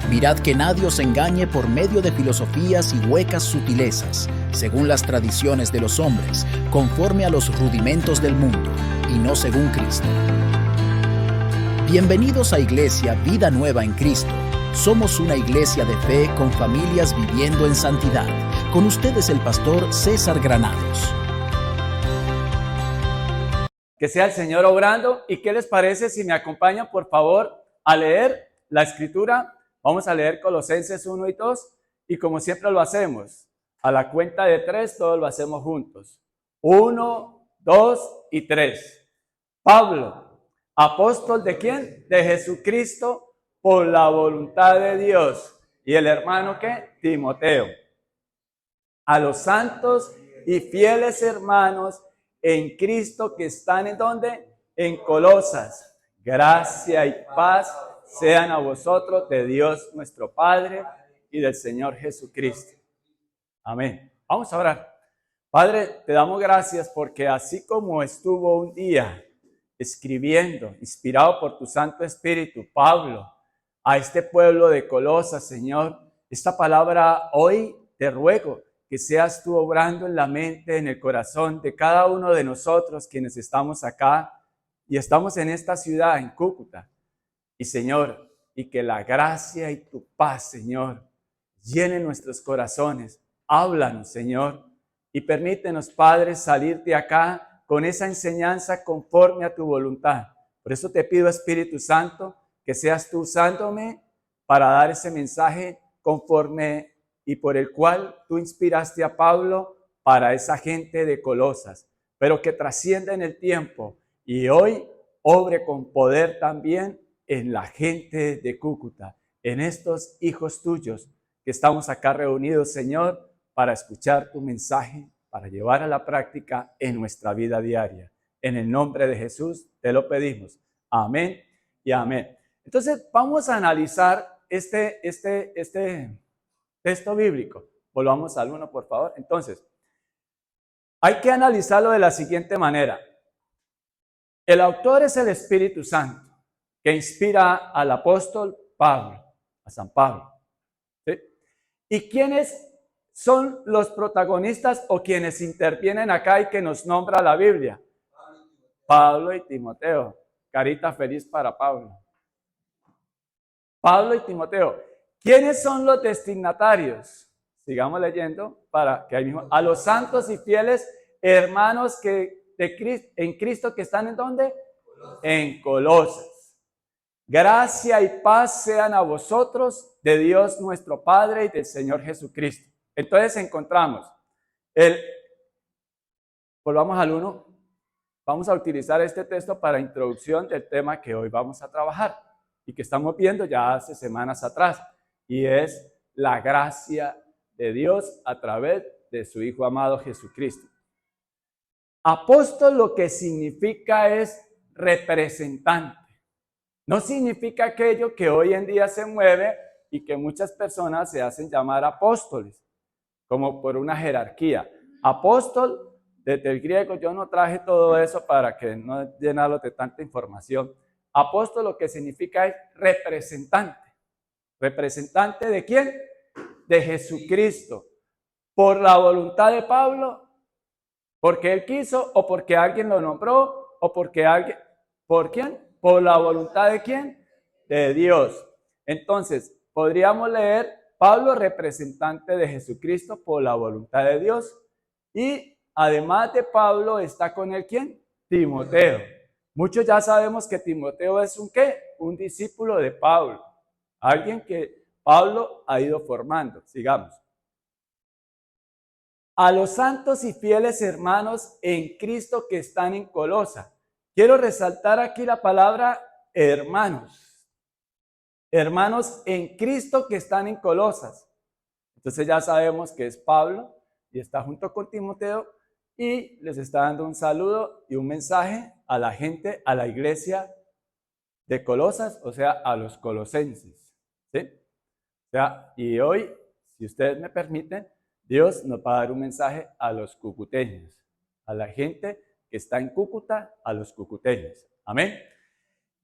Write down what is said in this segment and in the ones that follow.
Mirad que nadie os engañe por medio de filosofías y huecas sutilezas, según las tradiciones de los hombres, conforme a los rudimentos del mundo, y no según Cristo. Bienvenidos a Iglesia Vida Nueva en Cristo. Somos una iglesia de fe con familias viviendo en santidad. Con ustedes el pastor César Granados. Que sea el Señor obrando. ¿Y qué les parece si me acompañan, por favor, a leer la Escritura? Vamos a leer Colosenses 1 y 2. Y como siempre lo hacemos, a la cuenta de 3, todos lo hacemos juntos. 1, 2 y 3. Pablo, apóstol ¿de quién? De Jesucristo, por la voluntad de Dios. Y el hermano, ¿qué? Timoteo. A los santos y fieles hermanos en Cristo que están ¿en dónde? En Colosas. Gracia y paz sean a vosotros de Dios nuestro Padre y del Señor Jesucristo. Amén. Vamos a orar. Padre, te damos gracias porque así como estuvo un día escribiendo, inspirado por tu Santo Espíritu, Pablo, a este pueblo de Colosas, Señor, esta palabra hoy te ruego que seas tú obrando en la mente, en el corazón de cada uno de nosotros quienes estamos acá y estamos en esta ciudad, en Cúcuta. Y Señor, y que la gracia y tu paz, Señor, llenen nuestros corazones. Háblanos, Señor, y permítenos, Padre, salir de acá con esa enseñanza conforme a tu voluntad. Por eso te pido, Espíritu Santo, que seas tú usándome para dar ese mensaje conforme y por el cual tú inspiraste a Pablo para esa gente de Colosas, pero que trascienda en el tiempo y hoy obre con poder también en la gente de Cúcuta, en estos hijos tuyos que estamos acá reunidos, Señor, para escuchar tu mensaje, para llevar a la práctica en nuestra vida diaria. En el nombre de Jesús te lo pedimos. Amén y amén. Entonces vamos a analizar este texto bíblico. Volvamos al 1, por favor. Entonces, hay que analizarlo de la siguiente manera. El autor es el Espíritu Santo, que inspira al apóstol Pablo, a San Pablo. ¿Sí? ¿Y quiénes son los protagonistas o quienes intervienen acá y que nos nombra la Biblia? Pablo y Timoteo. Carita feliz para Pablo. Pablo y Timoteo. ¿Quiénes son los destinatarios? Sigamos leyendo para que ahí mismo. A los santos y fieles hermanos en Cristo que están ¿en dónde? En Colosas. Gracia y paz sean a vosotros de Dios nuestro Padre y del Señor Jesucristo. Entonces encontramos volvamos al 1. Vamos a utilizar este texto para introducción del tema que hoy vamos a trabajar y que estamos viendo ya hace semanas atrás, y es la gracia de Dios a través de su Hijo amado Jesucristo. Apóstol lo que significa es representante. No significa aquello que hoy en día se mueve y que muchas personas se hacen llamar apóstoles, como por una jerarquía. Apóstol, desde el griego, yo no traje todo eso para que no llenarlo de tanta información. Apóstol lo que significa es representante. ¿Representante de quién? De Jesucristo. ¿Por la voluntad de Pablo? ¿Porque él quiso o porque alguien lo nombró o porque alguien... ¿Por quién? ¿Por la voluntad de quién? De Dios. Entonces, podríamos leer Pablo, representante de Jesucristo por la voluntad de Dios. Y además de Pablo, está con él ¿quién? Timoteo. Muchos ya sabemos que Timoteo es un ¿qué? Un discípulo de Pablo. Alguien que Pablo ha ido formando. Sigamos. A los santos y fieles hermanos en Cristo que están en Colosa. Quiero resaltar aquí la palabra hermanos. Hermanos en Cristo que están en Colosas. Entonces ya sabemos que es Pablo y está junto con Timoteo y les está dando un saludo y un mensaje a la gente, a la iglesia de Colosas, o sea, a los colosenses. ¿Sí? O sea, y hoy, si ustedes me permiten, Dios nos va a dar un mensaje a los cucuteños, a la gente que está en Cúcuta, a los cucuteños. Amén.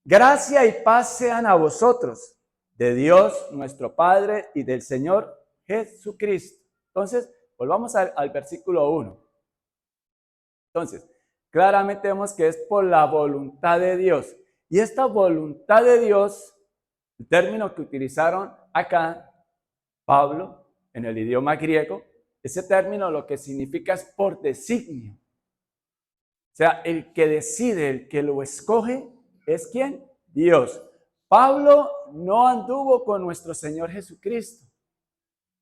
Gracia y paz sean a vosotros. de Dios nuestro Padre y del Señor Jesucristo. Entonces, volvamos al versículo 1. Entonces, claramente vemos que es por la voluntad de Dios. Y esta voluntad de Dios, el término que utilizaron acá, Pablo, en el idioma griego, ese término lo que significa es por designio. O sea, el que decide, el que lo escoge, ¿es quién? Dios. Pablo no anduvo con nuestro Señor Jesucristo,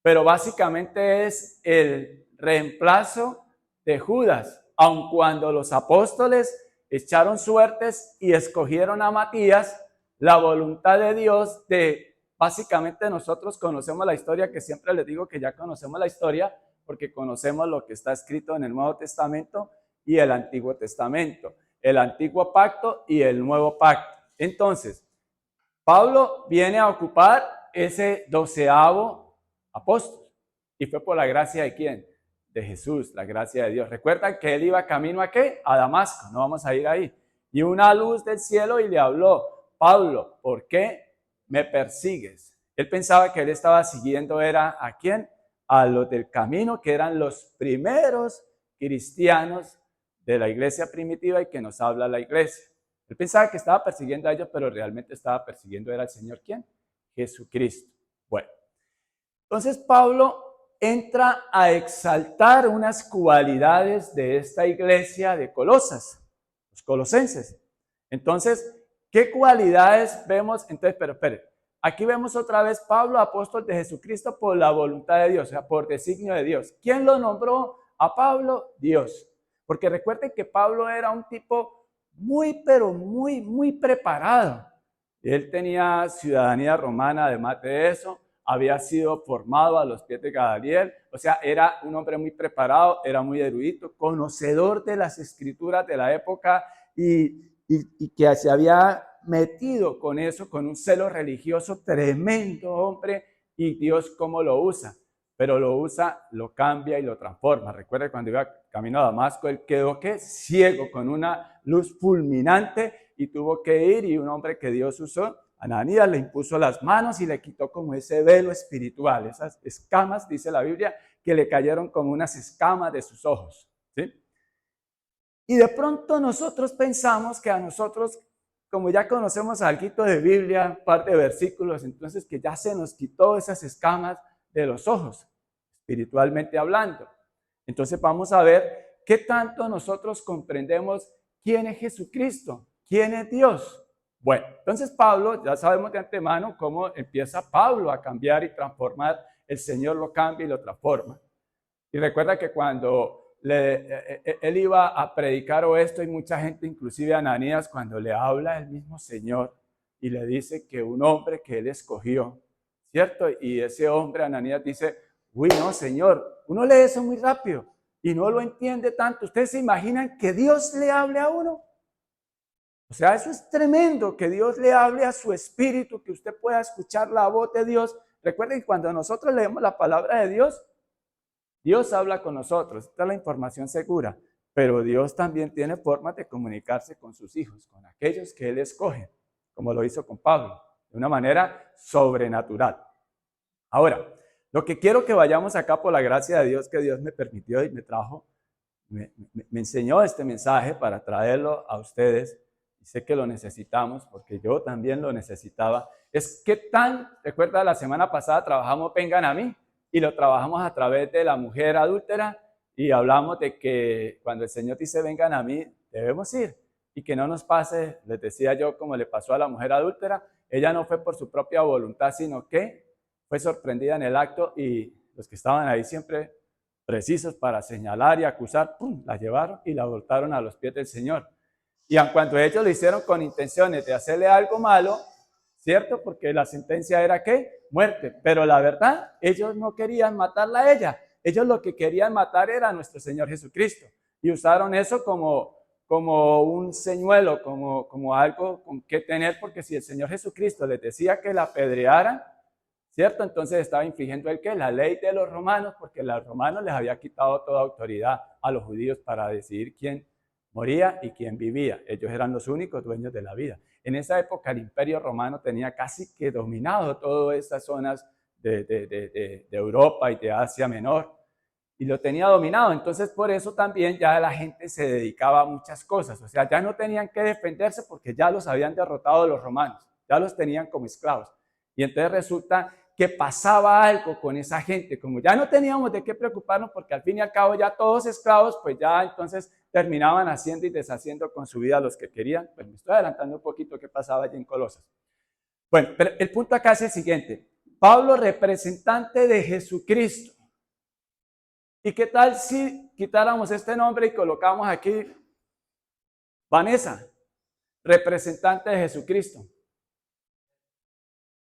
pero básicamente es el reemplazo de Judas, aun cuando los apóstoles echaron suertes y escogieron a Matías, la voluntad de Dios básicamente nosotros conocemos la historia, que siempre les digo que ya conocemos la historia, porque conocemos lo que está escrito en el Nuevo Testamento y el Antiguo Testamento, el Antiguo Pacto y el Nuevo Pacto. Entonces, Pablo viene a ocupar ese 12º apóstol, y fue por la gracia de ¿quién? De Jesús, la gracia de Dios. Recuerdan que él iba camino ¿a qué? A Damasco, no vamos a ir ahí. Y una luz del cielo y le habló, Pablo, ¿por qué me persigues? Él pensaba que él estaba siguiendo, ¿era a quién? A los del camino, que eran los primeros cristianos de la iglesia primitiva y que nos habla la iglesia. Él pensaba que estaba persiguiendo a ellos, pero realmente estaba persiguiendo era al Señor, ¿quién? Jesucristo. Bueno, entonces Pablo entra a exaltar unas cualidades de esta iglesia de Colosas, los colosenses. Entonces, ¿qué cualidades vemos? Entonces, pero espere, aquí vemos otra vez Pablo, apóstol de Jesucristo por la voluntad de Dios, o sea, por designio de Dios. ¿Quién lo nombró a Pablo? Dios. Porque recuerden que Pablo era un tipo pero muy preparado. Él tenía ciudadanía romana, además de eso, había sido formado a los pies de Gamaliel, o sea, era un hombre muy preparado, era muy erudito, conocedor de las escrituras de la época y que se había metido con eso, con un celo religioso tremendo, hombre, y Dios cómo lo usa, pero lo usa, lo cambia y lo transforma. Recuerde cuando iba camino a Damasco, él quedó ¿qué? Ciego, con una luz fulminante y tuvo que ir, y un hombre que Dios usó, Ananías, le impuso las manos y le quitó como ese velo espiritual, esas escamas, dice la Biblia, que le cayeron como unas escamas de sus ojos, ¿sí? Y de pronto nosotros pensamos que a nosotros, como ya conocemos algo de Biblia, un par de versículos, entonces que ya se nos quitó esas escamas de los ojos, espiritualmente hablando. Entonces vamos a ver qué tanto nosotros comprendemos quién es Jesucristo, quién es Dios. Bueno, entonces Pablo, ya sabemos de antemano cómo empieza Pablo a cambiar y transformar, el Señor lo cambia y lo transforma. Y recuerda que cuando él iba a predicar o esto, hay mucha gente, inclusive Ananías, cuando le habla el mismo Señor y le dice que un hombre que él escogió, ¿cierto? Y ese hombre, Ananías, dice, uy, no, Señor, uno lee eso muy rápido y no lo entiende tanto. ¿Ustedes se imaginan que Dios le hable a uno? O sea, eso es tremendo, que Dios le hable a su espíritu, que usted pueda escuchar la voz de Dios. Recuerden que cuando nosotros leemos la palabra de Dios, Dios habla con nosotros, esta es la información segura, pero Dios también tiene formas de comunicarse con sus hijos, con aquellos que Él escoge, como lo hizo con Pablo, de una manera sobrenatural. Ahora, lo que quiero que vayamos acá por la gracia de Dios, que Dios me permitió y me trajo, me enseñó este mensaje para traerlo a ustedes, y sé que lo necesitamos porque yo también lo necesitaba, es que recuerda la semana pasada trabajamos Vengan a mí, y lo trabajamos a través de la mujer adúltera, y hablamos de que cuando el Señor dice vengan a mí, debemos ir, y que no nos pase, les decía yo, como le pasó a la mujer adúltera, ella no fue por su propia voluntad, sino que fue sorprendida en el acto, y los que estaban ahí siempre precisos para señalar y acusar, ¡pum!, la llevaron y la voltaron a los pies del Señor. Y aun cuando ellos lo hicieron con intenciones de hacerle algo malo, ¿cierto? Porque la sentencia era ¿qué? Muerte. Pero la verdad, ellos no querían matarla a ella. Ellos lo que querían matar era a nuestro Señor Jesucristo. Y usaron eso como un señuelo, como algo con que tener, porque si el Señor Jesucristo les decía que la apedrearan, ¿cierto? Entonces estaba infringiendo el ¿qué? La ley de los romanos, porque los romanos les había quitado toda autoridad a los judíos para decidir quién moría y quién vivía. Ellos eran los únicos dueños de la vida. en esa época el Imperio Romano tenía casi que dominado todas estas zonas de Europa y de Asia Menor, y lo tenía dominado. Entonces por eso también ya la gente se dedicaba a muchas cosas, o sea, ya no tenían que defenderse porque ya los habían derrotado los romanos, ya los tenían como esclavos. Y entonces resulta que pasaba algo con esa gente, como ya no teníamos de qué preocuparnos porque al fin y al cabo ya todos esclavos, pues ya entonces terminaban haciendo y deshaciendo con su vida los que querían. Pues me estoy adelantando un poquito qué pasaba allí en Colosas. Bueno, pero el punto acá es el siguiente: Pablo, representante de Jesucristo. ¿Y qué tal si quitáramos este nombre y colocamos aquí Vanessa, representante de Jesucristo?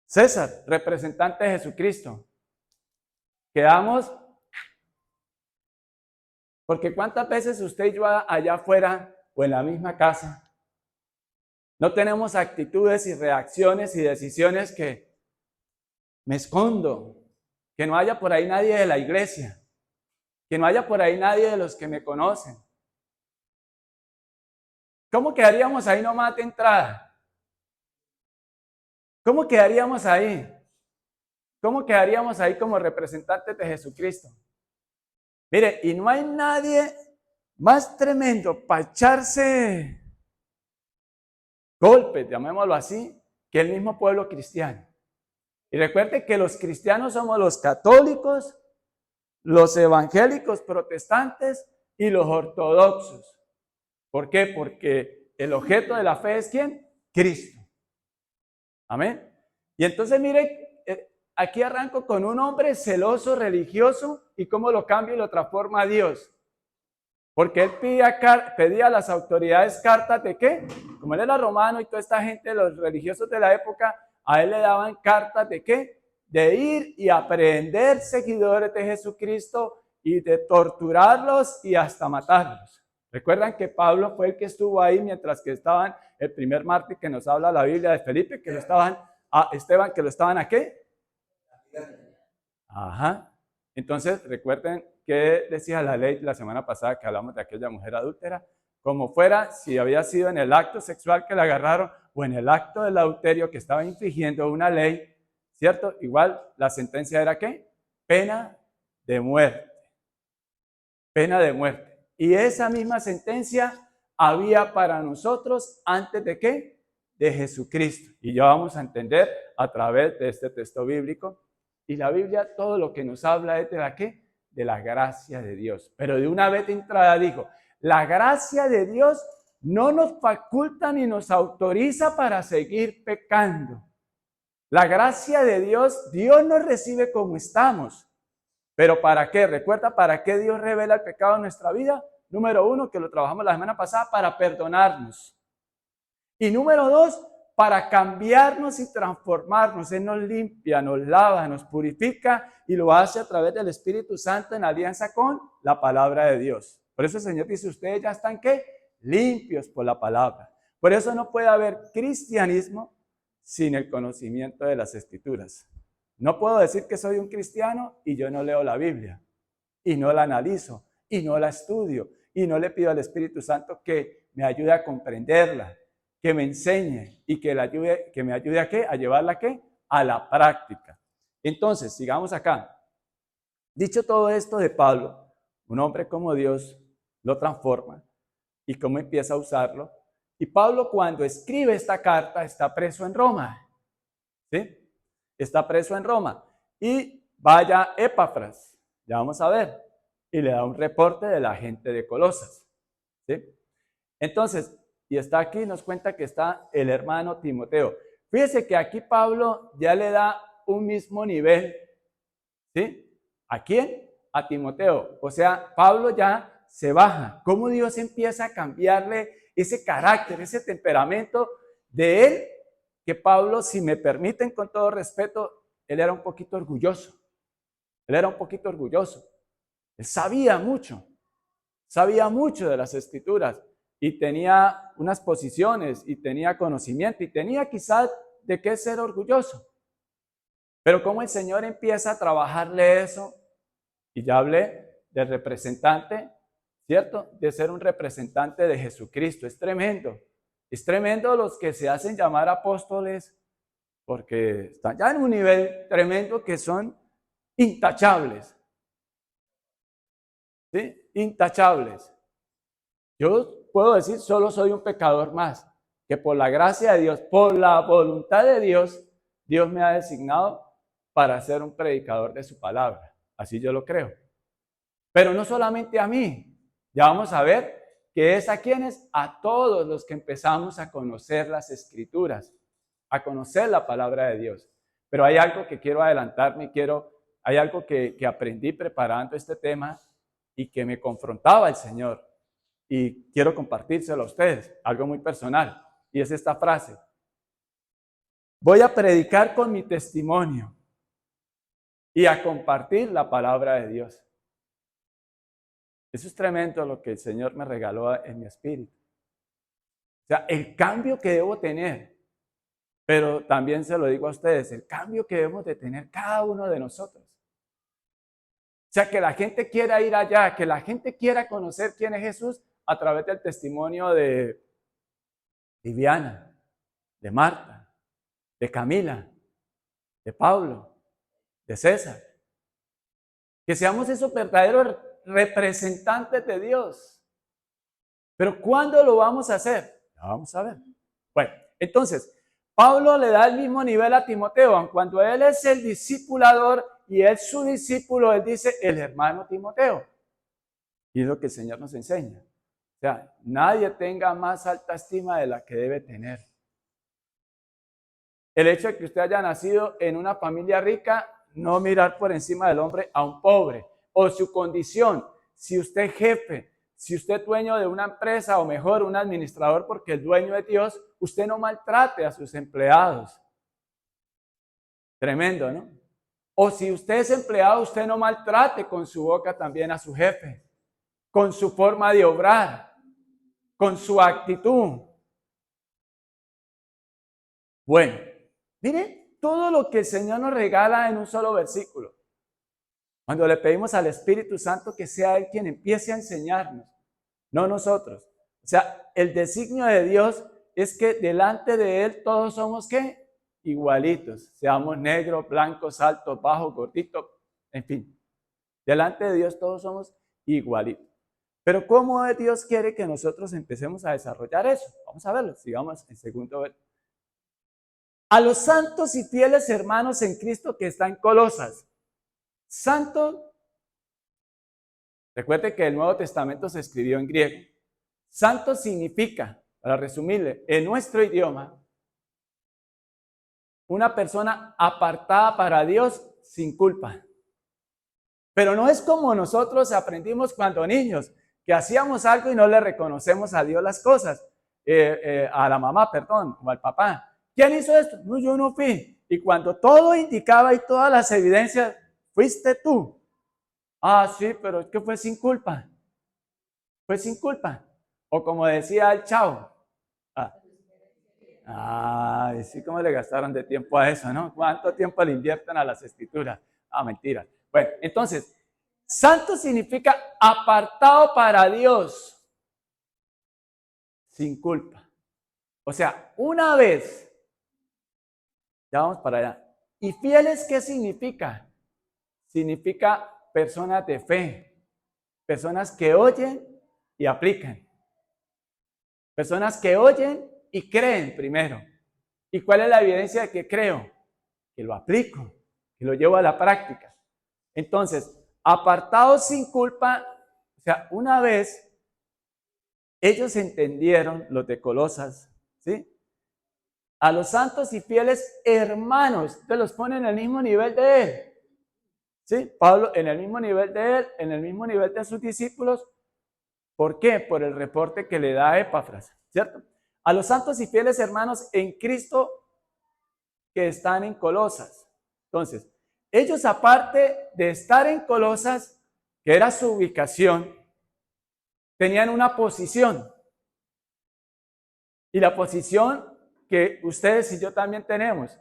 César, representante de Jesucristo. Quedamos, porque ¿cuántas veces usted y yo allá afuera o en la misma casa no tenemos actitudes y reacciones y decisiones que me escondo, que no haya por ahí nadie de la iglesia, que no haya por ahí nadie de los que me conocen? ¿Cómo quedaríamos ahí nomás de entrada? ¿Cómo quedaríamos ahí? ¿Cómo quedaríamos ahí como representantes de Jesucristo? Mire, y no hay nadie más tremendo para echarse golpes, llamémoslo así, que el mismo pueblo cristiano. Y recuerde que los cristianos somos los católicos, los evangélicos protestantes y los ortodoxos. ¿Por qué? Porque el objeto de la fe es ¿quién? Cristo. Amén. Y entonces mire, aquí arranco con un hombre celoso, religioso, y cómo lo cambia y lo transforma a Dios. Porque él pedía a las autoridades cartas de ¿qué? Como él era romano y toda esta gente, los religiosos de la época, a él le daban cartas de ¿qué? De ir y aprehender seguidores de Jesucristo y de torturarlos y hasta matarlos. Recuerdan que Pablo fue el que estuvo ahí mientras que estaban, el primer mártir que nos habla la Biblia de Felipe, que lo estaban, a Esteban, que lo estaban ¿a qué? Ajá. Entonces, recuerden que decía la ley la semana pasada que hablamos de aquella mujer adúltera, como fuera, si había sido en el acto sexual que la agarraron o en el acto del adulterio que estaba infringiendo una ley, ¿cierto? Igual la sentencia era ¿qué? Pena de muerte. Pena de muerte. Y esa misma sentencia había para nosotros antes de ¿qué? De Jesucristo. Y ya vamos a entender a través de este texto bíblico. Y la Biblia todo lo que nos habla es de la ¿qué? De la gracia de Dios. Pero de una vez de entrada dijo, la gracia de Dios no nos faculta ni nos autoriza para seguir pecando. La gracia de Dios, Dios nos recibe como estamos. ¿Pero para qué? Recuerda, ¿para qué Dios revela el pecado en nuestra vida? Número 1, que lo trabajamos la semana pasada, para perdonarnos. Y número 2, para cambiarnos y transformarnos. Él nos limpia, nos lava, nos purifica y lo hace a través del Espíritu Santo en alianza con la palabra de Dios. Por eso el Señor dice, ustedes ya están ¿qué? Limpios por la palabra. Por eso no puede haber cristianismo sin el conocimiento de las Escrituras. No puedo decir que soy un cristiano y yo no leo la Biblia, y no la analizo, y no la estudio, y no le pido al Espíritu Santo que me ayude a comprenderla, que me enseñe y que me ayude a ¿qué? A llevarla ¿a qué? A la práctica. Entonces, sigamos acá. Dicho todo esto de Pablo, un hombre como Dios lo transforma y cómo empieza a usarlo. Y Pablo, cuando escribe esta carta, está preso en Roma. ¿Sí? Está preso en Roma. Y vaya Epafras, ya vamos a ver, y le da un reporte de la gente de Colosas. ¿Sí? Entonces, y está aquí, nos cuenta que está el hermano Timoteo. Fíjese que aquí Pablo ya le da un mismo nivel, ¿sí? ¿A quién? A Timoteo. O sea, Pablo ya se baja. ¿Cómo Dios empieza a cambiarle ese carácter, ese temperamento de él? Que Pablo, si me permiten con todo respeto, él era un poquito orgulloso. Él era un poquito orgulloso. Él sabía mucho de las Escrituras y tenía unas posiciones y tenía conocimiento y tenía quizás de qué ser orgulloso. Pero como el Señor empieza a trabajarle eso, y ya hablé del representante, ¿cierto? De ser un representante de Jesucristo. Es tremendo. Es tremendo los que se hacen llamar apóstoles porque están ya en un nivel tremendo que son intachables. ¿Sí? Intachables. Yo puedo decir, solo soy un pecador más, que por la gracia de Dios, por la voluntad de Dios, Dios me ha designado para ser un predicador de su palabra. Así yo lo creo. Pero no solamente a mí. Ya vamos a ver que es a quienes, a todos los que empezamos a conocer las Escrituras, a conocer la palabra de Dios. Pero hay algo que quiero adelantarme, hay algo que aprendí preparando este tema y que me confrontaba el Señor. Y quiero compartírselo a ustedes, algo muy personal. Y es esta frase: voy a predicar con mi testimonio y a compartir la palabra de Dios. Eso es tremendo lo que el Señor me regaló en mi espíritu. O sea, el cambio que debo tener, pero también se lo digo a ustedes, el cambio que debemos de tener cada uno de nosotros. O sea, que la gente quiera ir allá, que la gente quiera conocer quién es Jesús a través del testimonio de Viviana, de Marta, de Camila, de Pablo, de César. Que seamos esos verdaderos representantes de Dios. Pero ¿cuándo lo vamos a hacer? Ya vamos a ver. Bueno, entonces, Pablo le da el mismo nivel a Timoteo. Cuando él es el discipulador y es su discípulo, él dice el hermano Timoteo. Y es lo que el Señor nos enseña. O sea, nadie tenga más alta estima de la que debe tener. El hecho de que usted haya nacido en una familia rica, no mirar por encima del hombre a un pobre. O su condición, si usted es jefe, si usted es dueño de una empresa o mejor un administrador porque el dueño es Dios, usted no maltrate a sus empleados. Tremendo, ¿no? O si usted es empleado, usted no maltrate con su boca también a su jefe, con su forma de obrar, con su actitud. Bueno, miren todo lo que el Señor nos regala en un solo versículo. Cuando le pedimos al Espíritu Santo que sea Él quien empiece a enseñarnos, no nosotros. O sea, el designio de Dios es que delante de Él todos somos, ¿qué? Igualitos. Seamos negros, blancos, altos, bajos, gorditos, en fin. Delante de Dios todos somos igualitos. Pero ¿cómo Dios quiere que nosotros empecemos a desarrollar eso? Vamos a verlo. Sigamos en segundo verso. A los santos y fieles hermanos en Cristo que están en Colosas. Santo, recuerde que el Nuevo Testamento se escribió en griego. Santo significa, para resumirle, en nuestro idioma, una persona apartada para Dios sin culpa. Pero no es como nosotros aprendimos cuando niños, que hacíamos algo y no le reconocemos a Dios las cosas, a la mamá, perdón, o al papá. ¿Quién hizo esto? No, yo no fui. Y cuando todo indicaba y todas las evidencias, fuiste tú. Ah, sí, pero es que fue sin culpa. Fue sin culpa. O como decía el Chavo. Sí, cómo le gastaron de tiempo a eso, ¿no? ¿Cuánto tiempo le invierten a las escrituras? Mentira. Bueno, entonces, santo significa apartado para Dios, sin culpa. O sea, una vez, ya vamos para allá. ¿Y fieles qué significa? Significa personas de fe, personas que oyen y aplican, personas que oyen y creen primero. ¿Y cuál es la evidencia de que creo? Que lo aplico, que lo llevo a la práctica. Entonces, apartados sin culpa, o sea, una vez ellos entendieron, los de Colosas, ¿sí? A los santos y fieles hermanos, te los pone en el mismo nivel de él. ¿Sí? Pablo en el mismo nivel de él, en el mismo nivel de sus discípulos. ¿Por qué? Por el reporte que le da Epafras, ¿cierto? A los santos y fieles hermanos en Cristo que están en Colosas. Entonces, ellos aparte de estar en Colosas, que era su ubicación, tenían una posición. Y la posición que ustedes y yo también tenemos.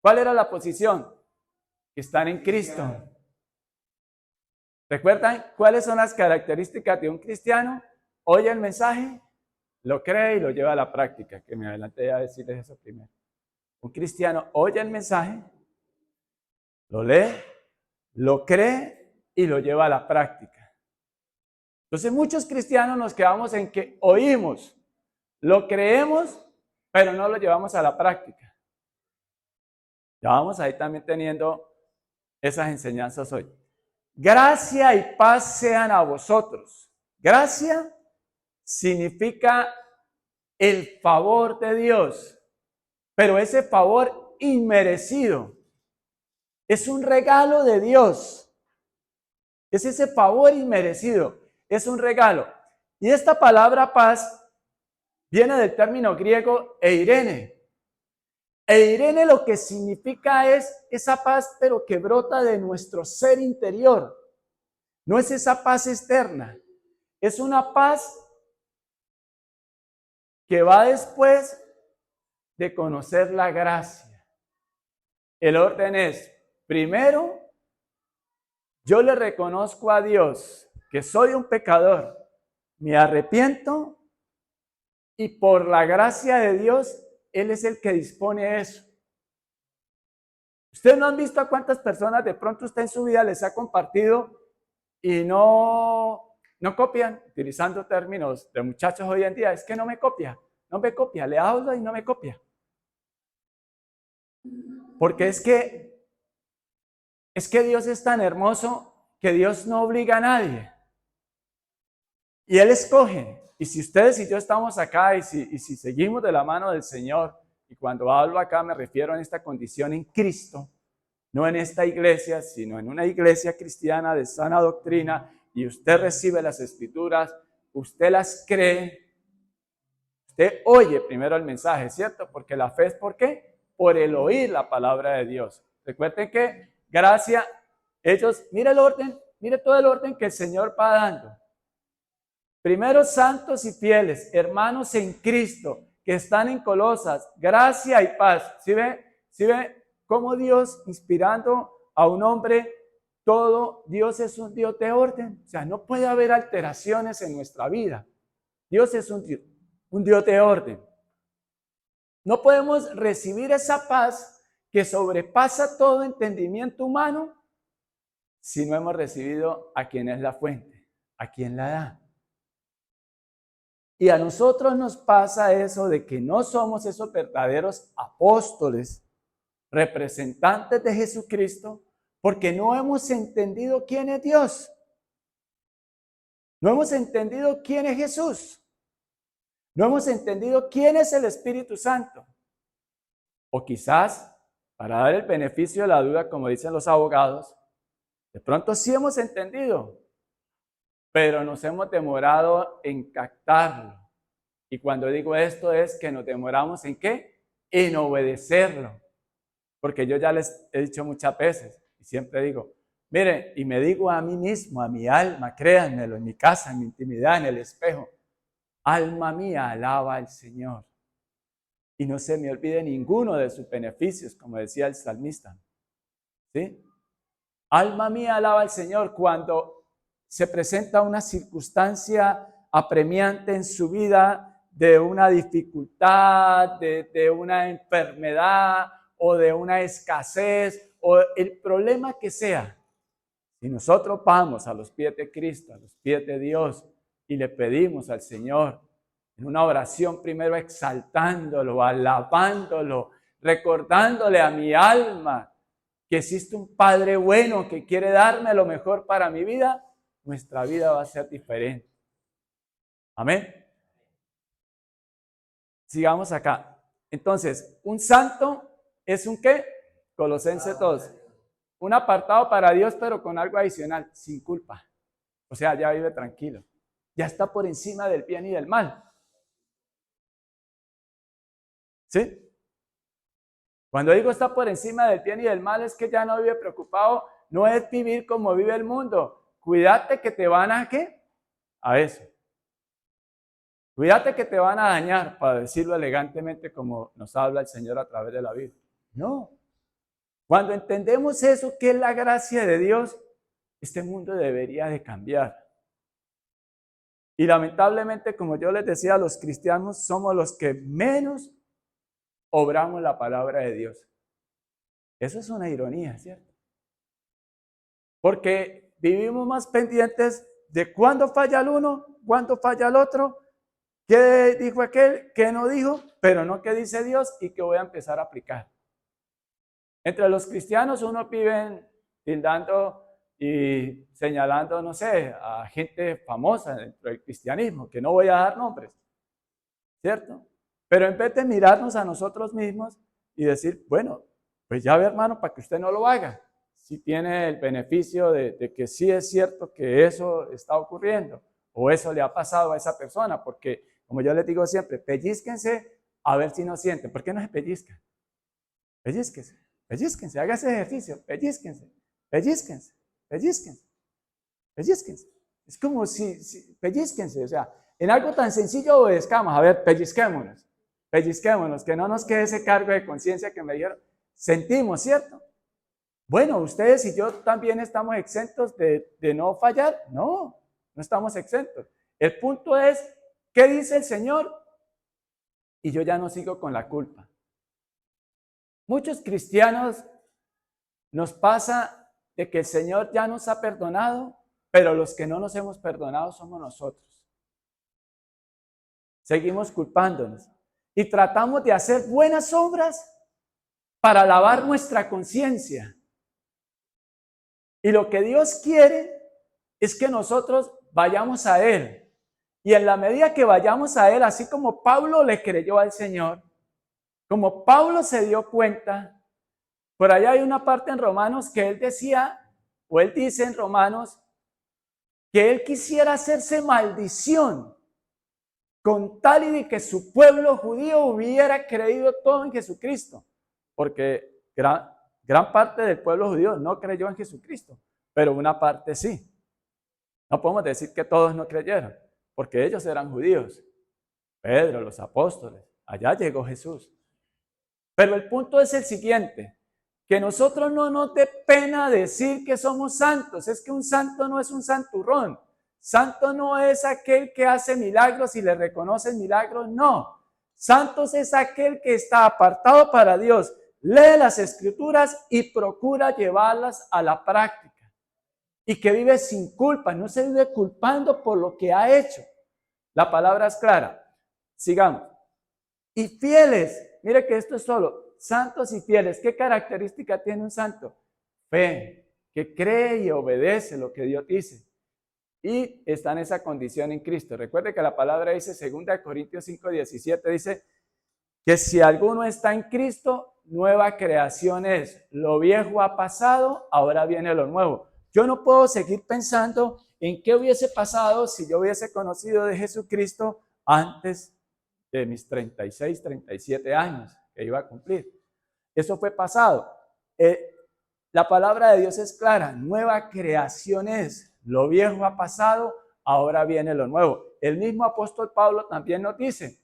¿Cuál era la posición? Que están en Cristo. ¿Recuerdan cuáles son las características de un cristiano? Oye el mensaje, lo cree y lo lleva a la práctica, que me adelanté a decirles eso primero. Un cristiano oye el mensaje, lo lee, lo cree y lo lleva a la práctica. Entonces muchos cristianos nos quedamos en que oímos, lo creemos, pero no lo llevamos a la práctica. Ya vamos ahí también teniendo esas enseñanzas hoy. Gracia y paz sean a vosotros. Gracia significa el favor de Dios, pero ese favor inmerecido. Es un regalo de Dios. Es ese favor inmerecido. Es un regalo. Y esta palabra paz viene del término griego eirene. Eirene lo que significa es esa paz, pero que brota de nuestro ser interior. No es esa paz externa. Es una paz que va después de conocer la gracia. El orden es, primero, yo le reconozco a Dios que soy un pecador, me arrepiento y por la gracia de Dios, Él es el que dispone eso. Ustedes no han visto a cuántas personas de pronto usted en su vida les ha compartido y no copian, utilizando términos de muchachos hoy en día, es que no me copia, le hablo y no me copia. Porque es que Dios es tan hermoso que Dios no obliga a nadie. Y Él escoge. Y si ustedes y yo estamos acá y si seguimos de la mano del Señor, y cuando hablo acá me refiero a esta condición en Cristo, no en esta iglesia, sino en una iglesia cristiana de sana doctrina, y usted recibe las escrituras, usted las cree, usted oye primero el mensaje, ¿cierto? Porque la fe es ¿por qué? Por el oír la palabra de Dios. Recuerden que gracia, mire el orden, mire todo el orden que el Señor va dando. Primero, santos y fieles, hermanos en Cristo, que están en Colosas, gracia y paz. ¿Sí ve? ¿Sí ve cómo Dios, inspirando a un hombre, Dios es un Dios de orden? O sea, no puede haber alteraciones en nuestra vida. Dios es un Dios de orden. No podemos recibir esa paz que sobrepasa todo entendimiento humano si no hemos recibido a quien es la fuente, a quien la da. Y a nosotros nos pasa eso de que no somos esos verdaderos apóstoles, representantes de Jesucristo, porque no hemos entendido quién es Dios. No hemos entendido quién es Jesús. No hemos entendido quién es el Espíritu Santo. O quizás, para dar el beneficio de la duda, como dicen los abogados, de pronto sí hemos entendido, pero nos hemos demorado en captarlo. Y cuando digo esto es que nos demoramos ¿en qué? En obedecerlo. Porque yo ya les he dicho muchas veces, y siempre digo, miren, y me digo a mí mismo, a mi alma, créanmelo, en mi casa, en mi intimidad, en el espejo, alma mía, alaba al Señor. Y no se me olvide ninguno de sus beneficios, como decía el salmista. ¿Sí? Alma mía, alaba al Señor. Cuando se presenta una circunstancia apremiante en su vida, de una dificultad, de una enfermedad o de una escasez o el problema que sea, si nosotros vamos a los pies de Cristo, a los pies de Dios y le pedimos al Señor en una oración primero exaltándolo, alabándolo, recordándole a mi alma que existe un Padre bueno que quiere darme lo mejor para mi vida, nuestra vida va a ser diferente. Amén. Sigamos acá. Entonces, un santo es un ¿qué? Colosenses 2. Un apartado para Dios, pero con algo adicional, sin culpa. O sea, ya vive tranquilo. Ya está por encima del bien y del mal. ¿Sí? Cuando digo está por encima del bien y del mal, es que ya no vive preocupado, no es vivir como vive el mundo. Cuídate que te van a ¿qué? A eso. Cuídate que te van a dañar, para decirlo elegantemente como nos habla el Señor a través de la Biblia. No. Cuando entendemos eso, que es la gracia de Dios, este mundo debería de cambiar. Y lamentablemente, como yo les decía, los cristianos somos los que menos obramos la palabra de Dios. Eso es una ironía, ¿cierto? Porque vivimos más pendientes de cuándo falla el uno, cuándo falla el otro, qué dijo aquel, qué no dijo, pero no qué dice Dios y qué voy a empezar a aplicar. Entre los cristianos uno vive tildando y señalando, no sé, a gente famosa dentro del cristianismo, que no voy a dar nombres, ¿cierto? Pero en vez de mirarnos a nosotros mismos y decir, bueno, pues ya ve, hermano, para que usted no lo haga, si tiene el beneficio de que sí es cierto que eso está ocurriendo o eso le ha pasado a esa persona, porque como yo les digo siempre, pellizquense a ver si no sienten. ¿Por qué no se pellizcan? Pellizquense, pellizquense, haga ese ejercicio, pellizquense, pellizquense, pellizquense, pellizquense. Es como si pellizquense, o sea, en algo tan sencillo obedezcamos, a ver, pellizquémonos, que no nos quede ese cargo de conciencia que me dijeron, sentimos, ¿cierto? Bueno, ustedes y yo también estamos exentos de no fallar. No, no estamos exentos. El punto es, ¿qué dice el Señor? Y yo ya no sigo con la culpa. Muchos cristianos nos pasa de que el Señor ya nos ha perdonado, pero los que no nos hemos perdonado somos nosotros. Seguimos culpándonos y tratamos de hacer buenas obras para lavar nuestra conciencia. Y lo que Dios quiere es que nosotros vayamos a Él. Y en la medida que vayamos a Él, así como Pablo le creyó al Señor, como Pablo se dio cuenta, por allá hay una parte en Romanos que él decía, o él dice en Romanos, que él quisiera hacerse maldición con tal y de que su pueblo judío hubiera creído todo en Jesucristo. Porque gran parte del pueblo judío no creyó en Jesucristo, pero una parte sí. No podemos decir que todos no creyeron, porque ellos eran judíos. Pedro, los apóstoles, allá llegó Jesús. Pero el punto es el siguiente, que nosotros no nos dé pena decir que somos santos. Es que un santo no es un santurrón. Santo no es aquel que hace milagros y le reconocen milagros, no. Santos es aquel que está apartado para Dios, lee las escrituras y procura llevarlas a la práctica. Y que vive sin culpa, no se vive culpando por lo que ha hecho. La palabra es clara. Sigamos. Y fieles, mire que esto es solo, santos y fieles. ¿Qué característica tiene un santo? Fe, que cree y obedece lo que Dios dice. Y está en esa condición en Cristo. Recuerde que la palabra dice, 2 Corintios 5:17, dice que si alguno está en Cristo, nueva creación es. Lo viejo ha pasado, ahora viene lo nuevo. Yo no puedo seguir pensando en qué hubiese pasado si yo hubiese conocido de Jesucristo antes de mis 36, 37 años que iba a cumplir. Eso fue pasado. La palabra de Dios es clara, nueva creación es. Lo viejo ha pasado, ahora viene lo nuevo. El mismo apóstol Pablo también nos dice,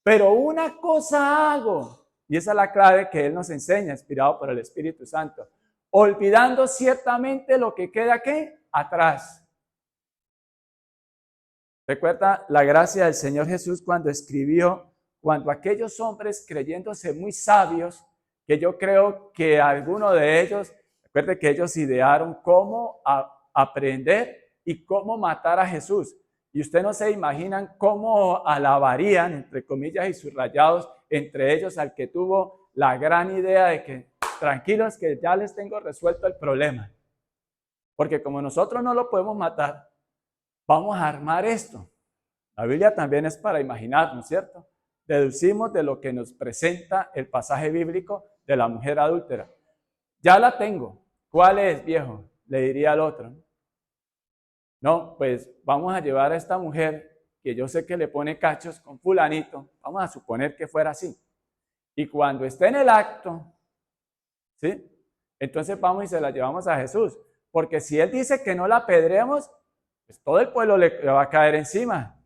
pero una cosa hago, y esa es la clave que él nos enseña, inspirado por el Espíritu Santo, olvidando ciertamente lo que queda ¿qué? Atrás. Recuerda la gracia del Señor Jesús cuando escribió, cuando aquellos hombres creyéndose muy sabios, que yo creo que alguno de ellos, recuerde que ellos idearon cómo aprender y cómo matar a Jesús. Y ustedes no se imaginan cómo alabarían, entre comillas y subrayados, entre ellos al que tuvo la gran idea de que tranquilos que ya les tengo resuelto el problema. Porque como nosotros no lo podemos matar, vamos a armar esto. La Biblia también es para imaginarnos, ¿cierto? Deducimos de lo que nos presenta el pasaje bíblico de la mujer adúltera. Ya la tengo. ¿Cuál es, viejo? Le diría al otro. No, pues vamos a llevar a esta mujer que yo sé que le pone cachos con fulanito. Vamos a suponer que fuera así. Y cuando esté en el acto, ¿sí? Entonces vamos y se la llevamos a Jesús. Porque si él dice que no la apedreemos, pues todo el pueblo le va a caer encima.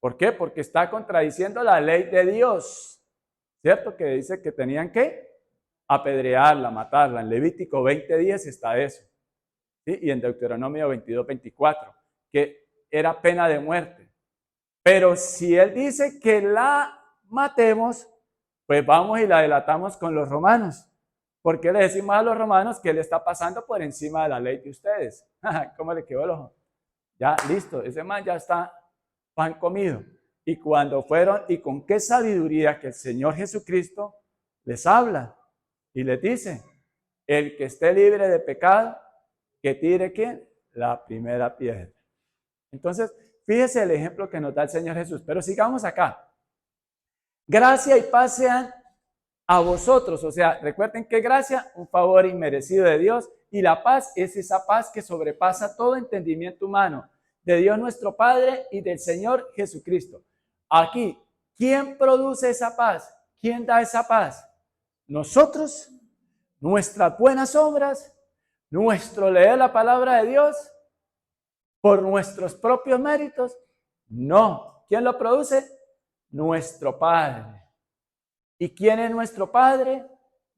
¿Por qué? Porque está contradiciendo la ley de Dios, ¿cierto? Que dice que tenían que apedrearla, matarla. En Levítico 20:10 está eso, ¿sí? Y en Deuteronomio 22:24, que era pena de muerte. Pero si Él dice que la matemos, pues vamos y la delatamos con los romanos. ¿Por qué le decimos a los romanos que Él está pasando por encima de la ley de ustedes? ¿Cómo le quedó el ojo? Ya, listo, ese man ya está pan comido. Y cuando fueron, y con qué sabiduría que el Señor Jesucristo les habla y les dice, el que esté libre de pecado, que tire ¿quién? La primera piedra. Entonces, fíjese el ejemplo que nos da el Señor Jesús. Pero sigamos acá. Gracia y paz sean a vosotros. O sea, recuerden que gracia, un favor inmerecido de Dios, y la paz es esa paz que sobrepasa todo entendimiento humano, de Dios nuestro Padre y del Señor Jesucristo. Aquí, ¿quién produce esa paz? ¿Quién da esa paz? Nosotros, nuestras buenas obras, nuestro leer la palabra de Dios, por nuestros propios méritos. No. ¿Quién lo produce? Nuestro Padre. ¿Y quién es nuestro Padre?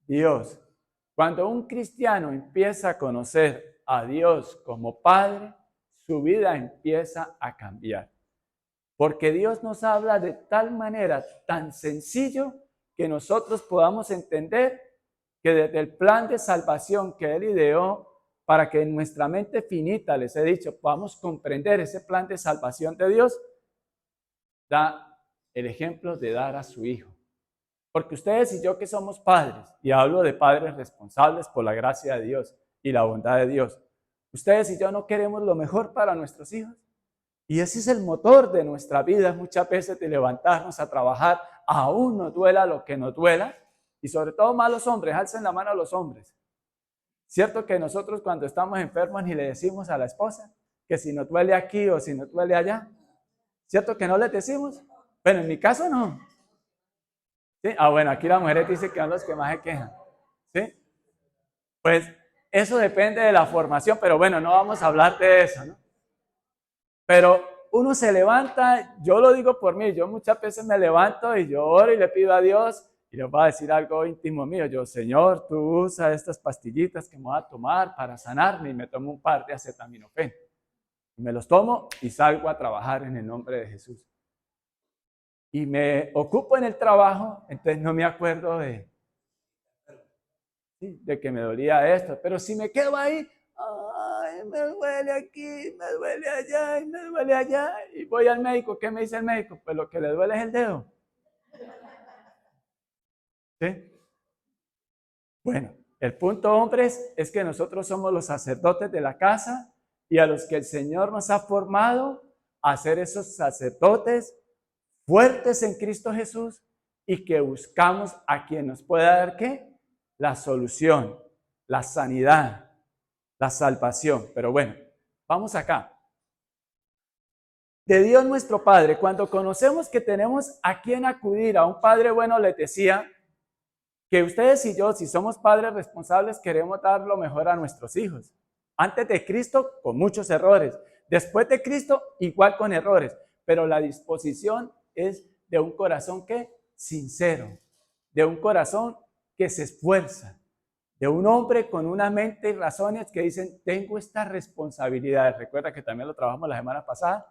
Dios. Cuando un cristiano empieza a conocer a Dios como Padre, su vida empieza a cambiar. Porque Dios nos habla de tal manera, tan sencillo, que nosotros podamos entender que desde el plan de salvación que Él ideó, para que en nuestra mente finita, les he dicho, podamos comprender ese plan de salvación de Dios, da el ejemplo de dar a su Hijo. Porque ustedes y yo que somos padres, y hablo de padres responsables por la gracia de Dios y la bondad de Dios, ustedes y yo no queremos lo mejor para nuestros hijos. Y ese es el motor de nuestra vida, muchas veces de levantarnos a trabajar, aún nos duela lo que nos duela, y sobre todo más los hombres, alcen la mano a los hombres. ¿Cierto que nosotros cuando estamos enfermos ni le decimos a la esposa que si nos duele aquí o si nos duele allá? ¿Cierto que no les decimos? Bueno, en mi caso no. ¿Sí? Bueno, aquí las mujeres dicen que son los que más se quejan. ¿Sí? Pues eso depende de la formación, pero bueno, no vamos a hablar de eso, ¿no? Pero uno se levanta, yo lo digo por mí, yo muchas veces me levanto y yo oro y le pido a Dios, y les voy a decir algo íntimo mío, yo, Señor, tú usa estas pastillitas que me voy a tomar para sanarme, y me tomo un par de acetaminofén. Me los tomo y salgo a trabajar en el nombre de Jesús. Y me ocupo en el trabajo, entonces no me acuerdo de que me dolía esto, pero si me quedo ahí, ay, me duele aquí, me duele allá, y me duele allá, y voy al médico, ¿qué me dice el médico? Pues lo que le duele es el dedo. ¿Sí? Bueno, el punto, hombres, es que nosotros somos los sacerdotes de la casa y a los que el Señor nos ha formado a ser esos sacerdotes fuertes en Cristo Jesús y que buscamos a quien nos pueda dar ¿qué? La solución, la sanidad, la salvación. Pero bueno, vamos acá. De Dios nuestro Padre, cuando conocemos que tenemos a quien acudir, a un Padre bueno, les decía que ustedes y yo, si somos padres responsables, queremos dar lo mejor a nuestros hijos. Antes de Cristo, con muchos errores. Después de Cristo, igual con errores. Pero la disposición es de un corazón que sincero, de un corazón que se esfuerza, de un hombre con una mente y razones que dicen, tengo estas responsabilidades. Recuerda que también lo trabajamos la semana pasada.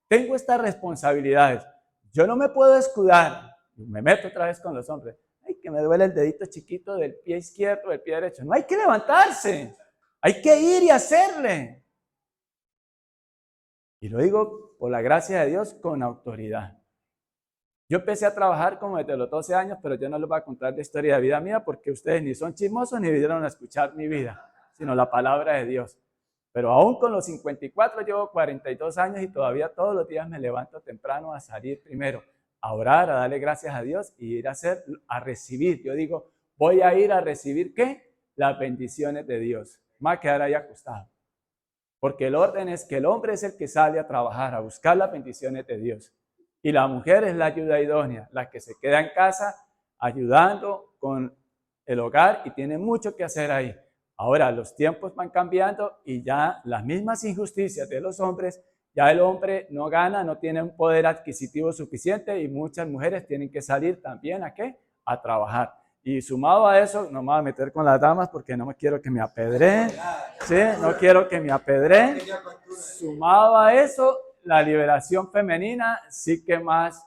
Tengo estas responsabilidades. Yo no me puedo escudar. Me meto otra vez con los hombres. Ay, que me duele el dedito chiquito del pie izquierdo, del pie derecho. No hay que levantarse. Hay que ir y hacerle. Y lo digo por la gracia de Dios con autoridad. Yo empecé a trabajar como desde los 12 años, pero yo no les voy a contar la historia de vida mía porque ustedes ni son chismosos ni vinieron a escuchar mi vida, sino la palabra de Dios. Pero aún con los 54 llevo 42 años y todavía todos los días me levanto temprano a salir primero, a orar, a darle gracias a Dios y ir a recibir. Yo digo, voy a ir a recibir ¿qué? Las bendiciones de Dios. Me voy a quedar ahí acostado. Porque el orden es que el hombre es el que sale a trabajar, a buscar las bendiciones de Dios. Y la mujer es la ayuda idónea, la que se queda en casa ayudando con el hogar y tiene mucho que hacer ahí. Ahora los tiempos van cambiando y ya las mismas injusticias de los hombres, ya el hombre no gana, no tiene un poder adquisitivo suficiente y muchas mujeres tienen que salir también ¿a qué? A trabajar. Y sumado a eso, no me voy a meter con las damas porque no me quiero que me apedreen, ¿sí? No quiero que me apedreen. Sumado a eso, la liberación femenina sí que más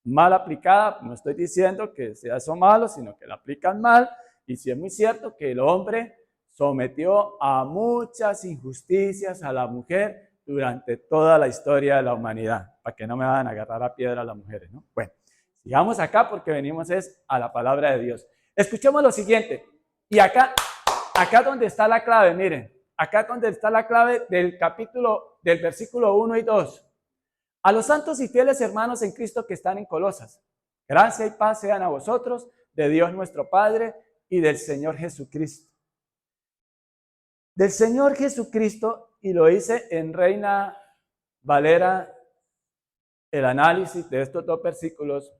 mal aplicada. No estoy diciendo que sea eso malo, sino que la aplican mal. Y sí es muy cierto que el hombre sometió a muchas injusticias a la mujer durante toda la historia de la humanidad, para que no me vayan a agarrar a piedra las mujeres, ¿no? Bueno, sigamos acá porque venimos es a la palabra de Dios. Escuchemos lo siguiente, y acá donde está la clave, miren, acá donde está la clave del versículo 1 y 2. A los santos y fieles hermanos en Cristo que están en Colosas, gracia y paz sean a vosotros, de Dios nuestro Padre y del Señor Jesucristo. Del Señor Jesucristo, y lo hice en Reina Valera, el análisis de estos dos versículos,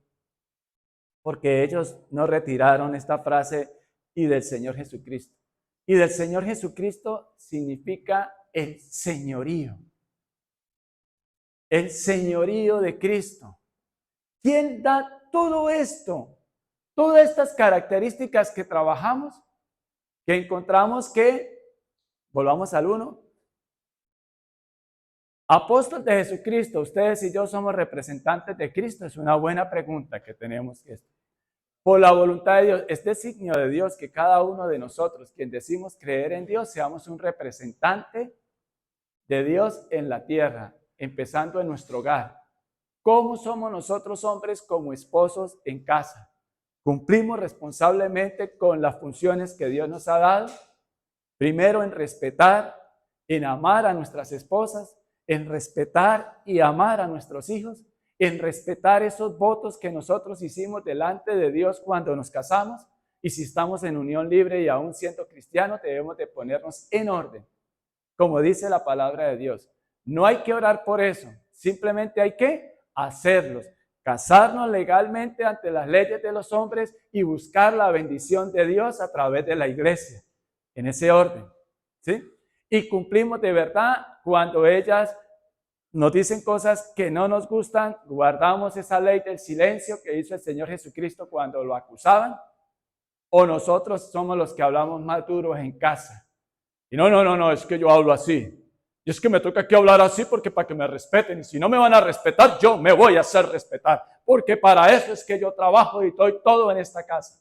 porque ellos no retiraron esta frase y del Señor Jesucristo. Y del Señor Jesucristo significa el señorío. El señorío de Cristo. ¿Quién da todo esto? Todas estas características que trabajamos, que encontramos que, volvamos al 1, apóstol de Jesucristo, ustedes y yo somos representantes de Cristo. Es una buena pregunta que tenemos que hacer. Por la voluntad de Dios, es designio de Dios que cada uno de nosotros, quien decimos creer en Dios, seamos un representante de Dios en la tierra, empezando en nuestro hogar. ¿Cómo somos nosotros hombres como esposos en casa? ¿Cumplimos responsablemente con las funciones que Dios nos ha dado? Primero en respetar, en amar a nuestras esposas, en respetar y amar a nuestros hijos, en respetar esos votos que nosotros hicimos delante de Dios cuando nos casamos. Y si estamos en unión libre y aún siendo cristianos, debemos de ponernos en orden, como dice la palabra de Dios. No hay que orar por eso, simplemente hay que hacerlos, casarnos legalmente ante las leyes de los hombres y buscar la bendición de Dios a través de la iglesia, en ese orden, ¿sí? Y cumplimos de verdad cuando ellas nos dicen cosas que no nos gustan, guardamos esa ley del silencio que hizo el Señor Jesucristo cuando lo acusaban, o nosotros somos los que hablamos más duros en casa. Y no, es que yo hablo así. Y es que me toca aquí hablar así porque para que me respeten. Y si no me van a respetar, yo me voy a hacer respetar. Porque para eso es que yo trabajo y doy todo en esta casa.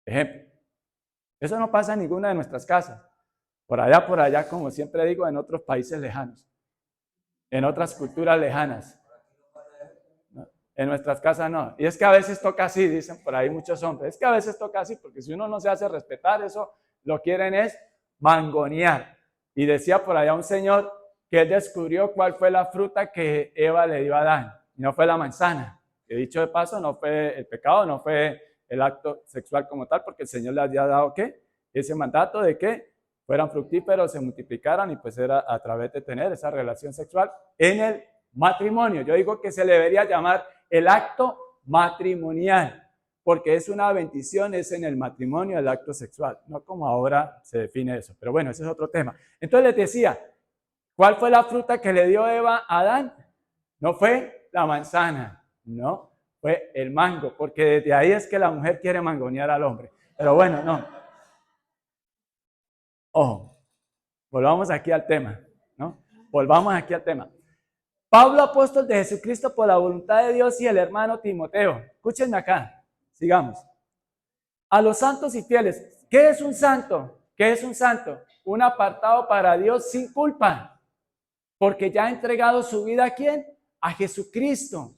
Ejemplo. Eso no pasa en ninguna de nuestras casas. Por allá, como siempre digo, en otros países lejanos. En otras culturas lejanas. No, en nuestras casas no. Y es que a veces toca así, dicen por ahí muchos hombres. Es que a veces toca así, porque si uno no se hace respetar, eso lo quieren es mangonear. Y decía por allá un señor que él descubrió cuál fue la fruta que Eva le dio a Adán. Y no fue la manzana. Que dicho de paso, no fue el pecado, no fue el acto sexual como tal, porque el Señor le había dado ¿qué? Ese mandato de que fueran fructíferos, se multiplicaran, y pues era a través de tener esa relación sexual en el matrimonio. Yo digo que se le debería llamar el acto matrimonial, porque es una bendición, es en el matrimonio el acto sexual, no como ahora se define eso. Pero bueno, ese es otro tema. Entonces les decía, ¿cuál fue la fruta que le dio Eva a Adán? No fue la manzana, no, fue el mango, porque desde ahí es que la mujer quiere mangonear al hombre. Pero bueno, no. Ojo, volvamos aquí al tema, ¿no? Volvamos aquí al tema. Pablo, apóstol de Jesucristo por la voluntad de Dios, y el hermano Timoteo. Escúchenme acá, sigamos. A los santos y fieles. ¿Qué es un santo? ¿Qué es un santo? Un apartado para Dios sin culpa, porque ya ha entregado su vida ¿a quién? A Jesucristo.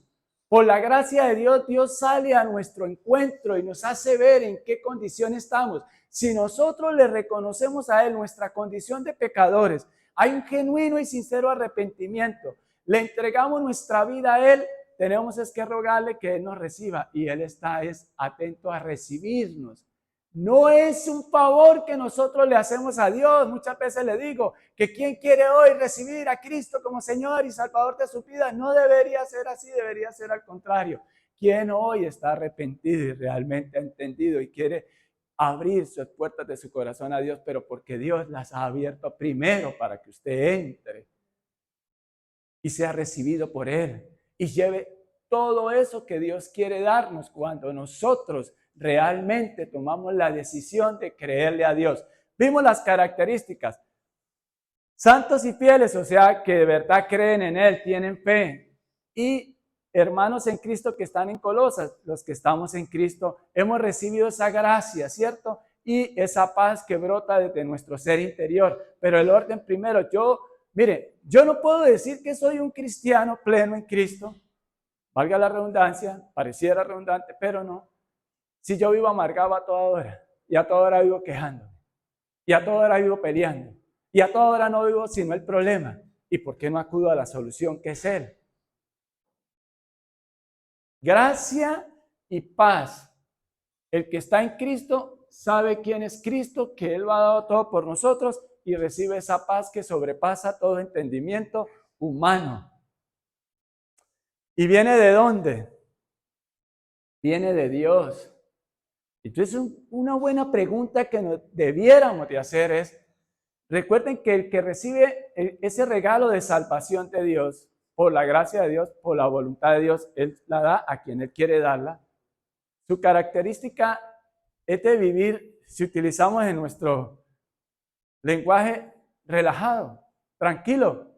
Por la gracia de Dios, Dios sale a nuestro encuentro y nos hace ver en qué condición estamos. Si nosotros le reconocemos a Él nuestra condición de pecadores, hay un genuino y sincero arrepentimiento, le entregamos nuestra vida a Él, tenemos es que rogarle que Él nos reciba, y Él está atento a recibirnos. No es un favor que nosotros le hacemos a Dios. Muchas veces le digo que quien quiere hoy recibir a Cristo como Señor y Salvador de su vida, no debería ser así, debería ser al contrario. Quien hoy está arrepentido y realmente ha entendido y quiere abrir sus puertas de su corazón a Dios, pero porque Dios las ha abierto primero para que usted entre y sea recibido por Él y lleve todo eso que Dios quiere darnos cuando nosotros realmente tomamos la decisión de creerle a Dios. Vimos las características. Santos y fieles, o sea, que de verdad creen en Él, tienen fe. Y hermanos en Cristo que están en Colosas, los que estamos en Cristo, hemos recibido esa gracia, ¿cierto? Y esa paz que brota desde nuestro ser interior. Pero el orden primero, mire, yo no puedo decir que soy un cristiano pleno en Cristo, valga la redundancia, pareciera redundante, pero no. Si yo vivo amargado a toda hora, y a toda hora vivo quejando, y a toda hora vivo peleando, y a toda hora no vivo sino el problema. ¿Y por qué no acudo a la solución que es Él? Gracia y paz. El que está en Cristo sabe quién es Cristo, que Él lo ha dado todo por nosotros y recibe esa paz que sobrepasa todo entendimiento humano. ¿Y viene de dónde? Viene de Dios. Entonces, una buena pregunta que nos debiéramos de hacer es, recuerden que el que recibe ese regalo de salvación de Dios, por la gracia de Dios, por la voluntad de Dios, Él la da a quien Él quiere darla. Su característica es de vivir, si utilizamos en nuestro lenguaje, relajado, tranquilo,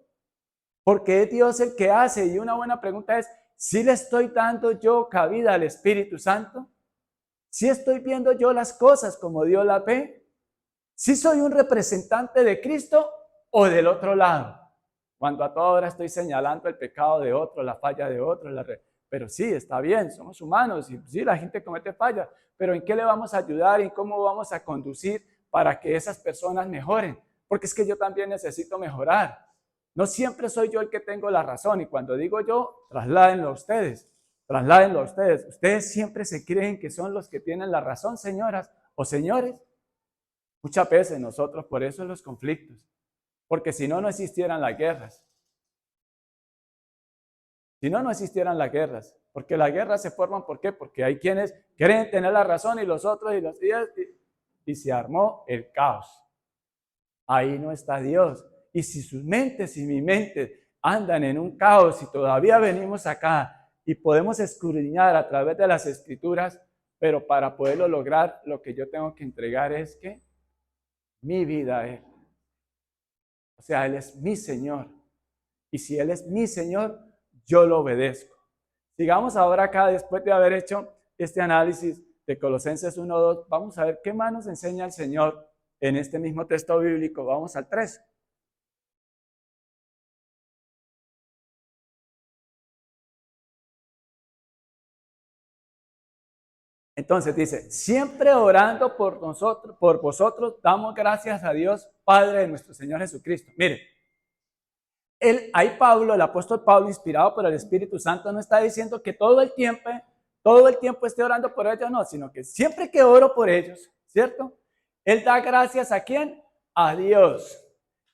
porque es Dios el que hace. Y una buena pregunta es, ¿si le estoy dando yo cabida al Espíritu Santo? ¿Si estoy viendo yo las cosas como Dios las ve? ¿Si soy un representante de Cristo o del otro lado? Cuando a toda hora estoy señalando el pecado de otro, la falla de otro, pero sí, está bien, somos humanos y sí, la gente comete fallas, pero ¿en qué le vamos a ayudar y cómo vamos a conducir para que esas personas mejoren? Porque es que yo también necesito mejorar. No siempre soy yo el que tengo la razón, y cuando digo yo, trasládenlo a ustedes. Trasládenlo a ustedes. Ustedes siempre se creen que son los que tienen la razón, señoras o señores. Muchas veces nosotros, por eso los conflictos, porque si no, no existieran las guerras. Si no, no existieran las guerras, porque las guerras se forman, ¿por qué? Porque hay quienes creen tener la razón y los otros y se armó el caos. Ahí no está Dios. Y si sus mentes y mi mente andan en un caos y todavía venimos acá y podemos escudriñar a través de las Escrituras, pero para poderlo lograr, lo que yo tengo que entregar es que mi vida a Él. O sea, Él es mi Señor. Y si Él es mi Señor, yo lo obedezco. Sigamos ahora acá, después de haber hecho este análisis de Colosenses 1:2, vamos a ver qué más nos enseña el Señor en este mismo texto bíblico. Vamos al 3. Entonces dice, siempre orando por nosotros, por vosotros, damos gracias a Dios, Padre de nuestro Señor Jesucristo. Mire, ahí Pablo, el apóstol Pablo, inspirado por el Espíritu Santo, no está diciendo que todo el tiempo esté orando por ellos, no, sino que siempre que oro por ellos, ¿cierto? Él da gracias ¿a quién? A Dios.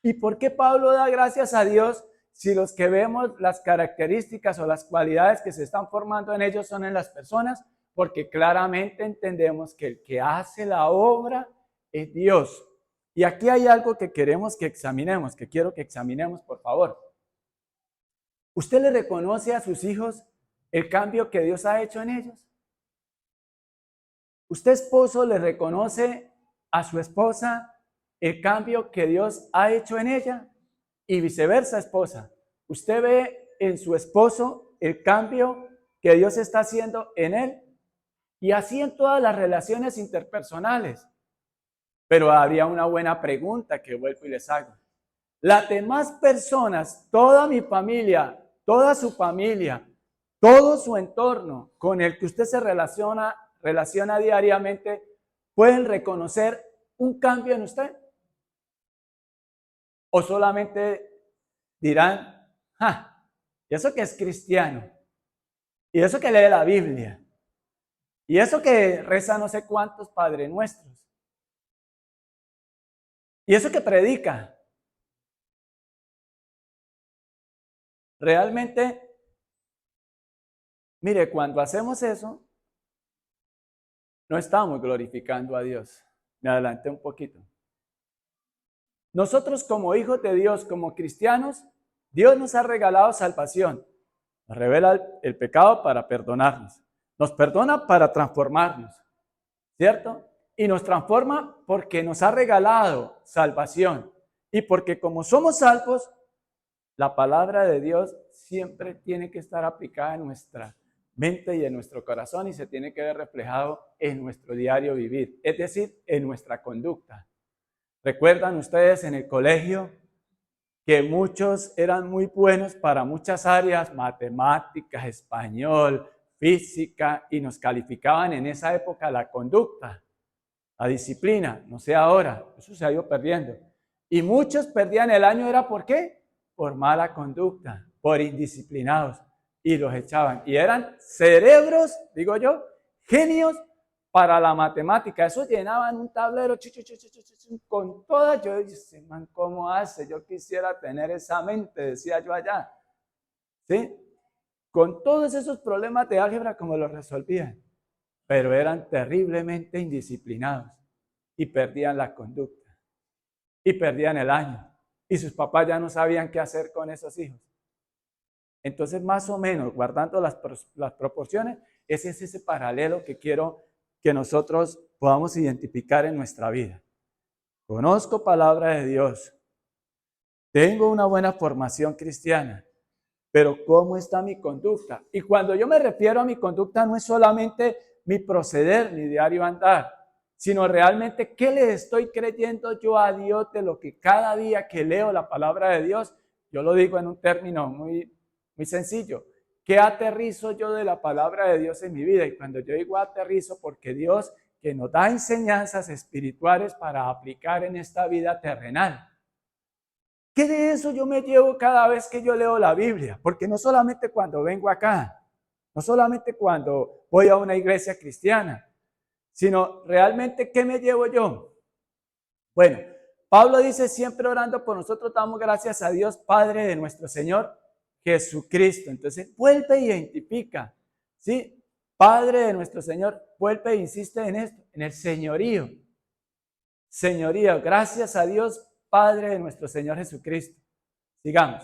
¿Y por qué Pablo da gracias a Dios si los que vemos las características o las cualidades que se están formando en ellos son en las personas? Porque claramente entendemos que el que hace la obra es Dios. Y aquí hay algo que queremos que examinemos, que quiero que examinemos, por favor. ¿Usted le reconoce a sus hijos el cambio que Dios ha hecho en ellos? ¿Usted, esposo, le reconoce a su esposa el cambio que Dios ha hecho en ella? Y viceversa, esposa. ¿Usted ve en su esposo el cambio que Dios está haciendo en él? Y así en todas las relaciones interpersonales. Pero habría una buena pregunta que vuelvo y les hago. Las demás personas, toda mi familia, toda su familia, todo su entorno con el que usted se relaciona diariamente, ¿pueden reconocer un cambio en usted? ¿O solamente dirán, y eso que es cristiano, y eso que lee la Biblia, y eso que reza no sé cuántos Padre Nuestros, y eso que predica? Realmente, mire, cuando hacemos eso, no estamos glorificando a Dios. Me adelanté un poquito. Nosotros como hijos de Dios, como cristianos, Dios nos ha regalado salvación. Nos revela el pecado para perdonarnos. Nos perdona para transformarnos, ¿cierto? Y nos transforma porque nos ha regalado salvación. Y porque como somos salvos, la palabra de Dios siempre tiene que estar aplicada en nuestra mente y en nuestro corazón y se tiene que ver reflejado en nuestro diario vivir, es decir, en nuestra conducta. ¿Recuerdan ustedes en el colegio que muchos eran muy buenos para muchas áreas, matemáticas, español, física, y nos calificaban en esa época la conducta, la disciplina? No sé ahora, eso se ha ido perdiendo. Y muchos perdían el año, ¿era por qué? Por mala conducta, por indisciplinados, y los echaban. Y eran cerebros, digo yo, genios para la matemática. Eso llenaban un tablero con todas. Yo dije, man, ¿cómo hace? Yo quisiera tener esa mente, decía yo allá. ¿Sí? Con todos esos problemas de álgebra, ¿cómo los resolvían? Pero eran terriblemente indisciplinados y perdían la conducta y perdían el año. Y sus papás ya no sabían qué hacer con esos hijos. Entonces, más o menos, guardando las proporciones, ese es ese paralelo que quiero que nosotros podamos identificar en nuestra vida. Conozco palabra de Dios, tengo una buena formación cristiana, pero ¿cómo está mi conducta? Y cuando yo me refiero a mi conducta, no es solamente mi proceder, mi diario andar, sino realmente qué le estoy creyendo yo a Dios de lo que cada día que leo la palabra de Dios, yo lo digo en un término muy sencillo, ¿qué aterrizo yo de la palabra de Dios en mi vida? Y cuando yo digo aterrizo, porque Dios que nos da enseñanzas espirituales para aplicar en esta vida terrenal. ¿Qué de eso yo me llevo cada vez que yo leo la Biblia? Porque no solamente cuando vengo acá, no solamente cuando voy a una iglesia cristiana, sino realmente ¿qué me llevo yo? Bueno, Pablo dice, siempre orando por nosotros damos gracias a Dios, Padre de nuestro Señor Jesucristo. Entonces, vuelve e identifica, ¿sí? Padre de nuestro Señor, vuelve e insiste en esto, en el señorío. Señorío, gracias a Dios, Padre de nuestro Señor Jesucristo. Sigamos.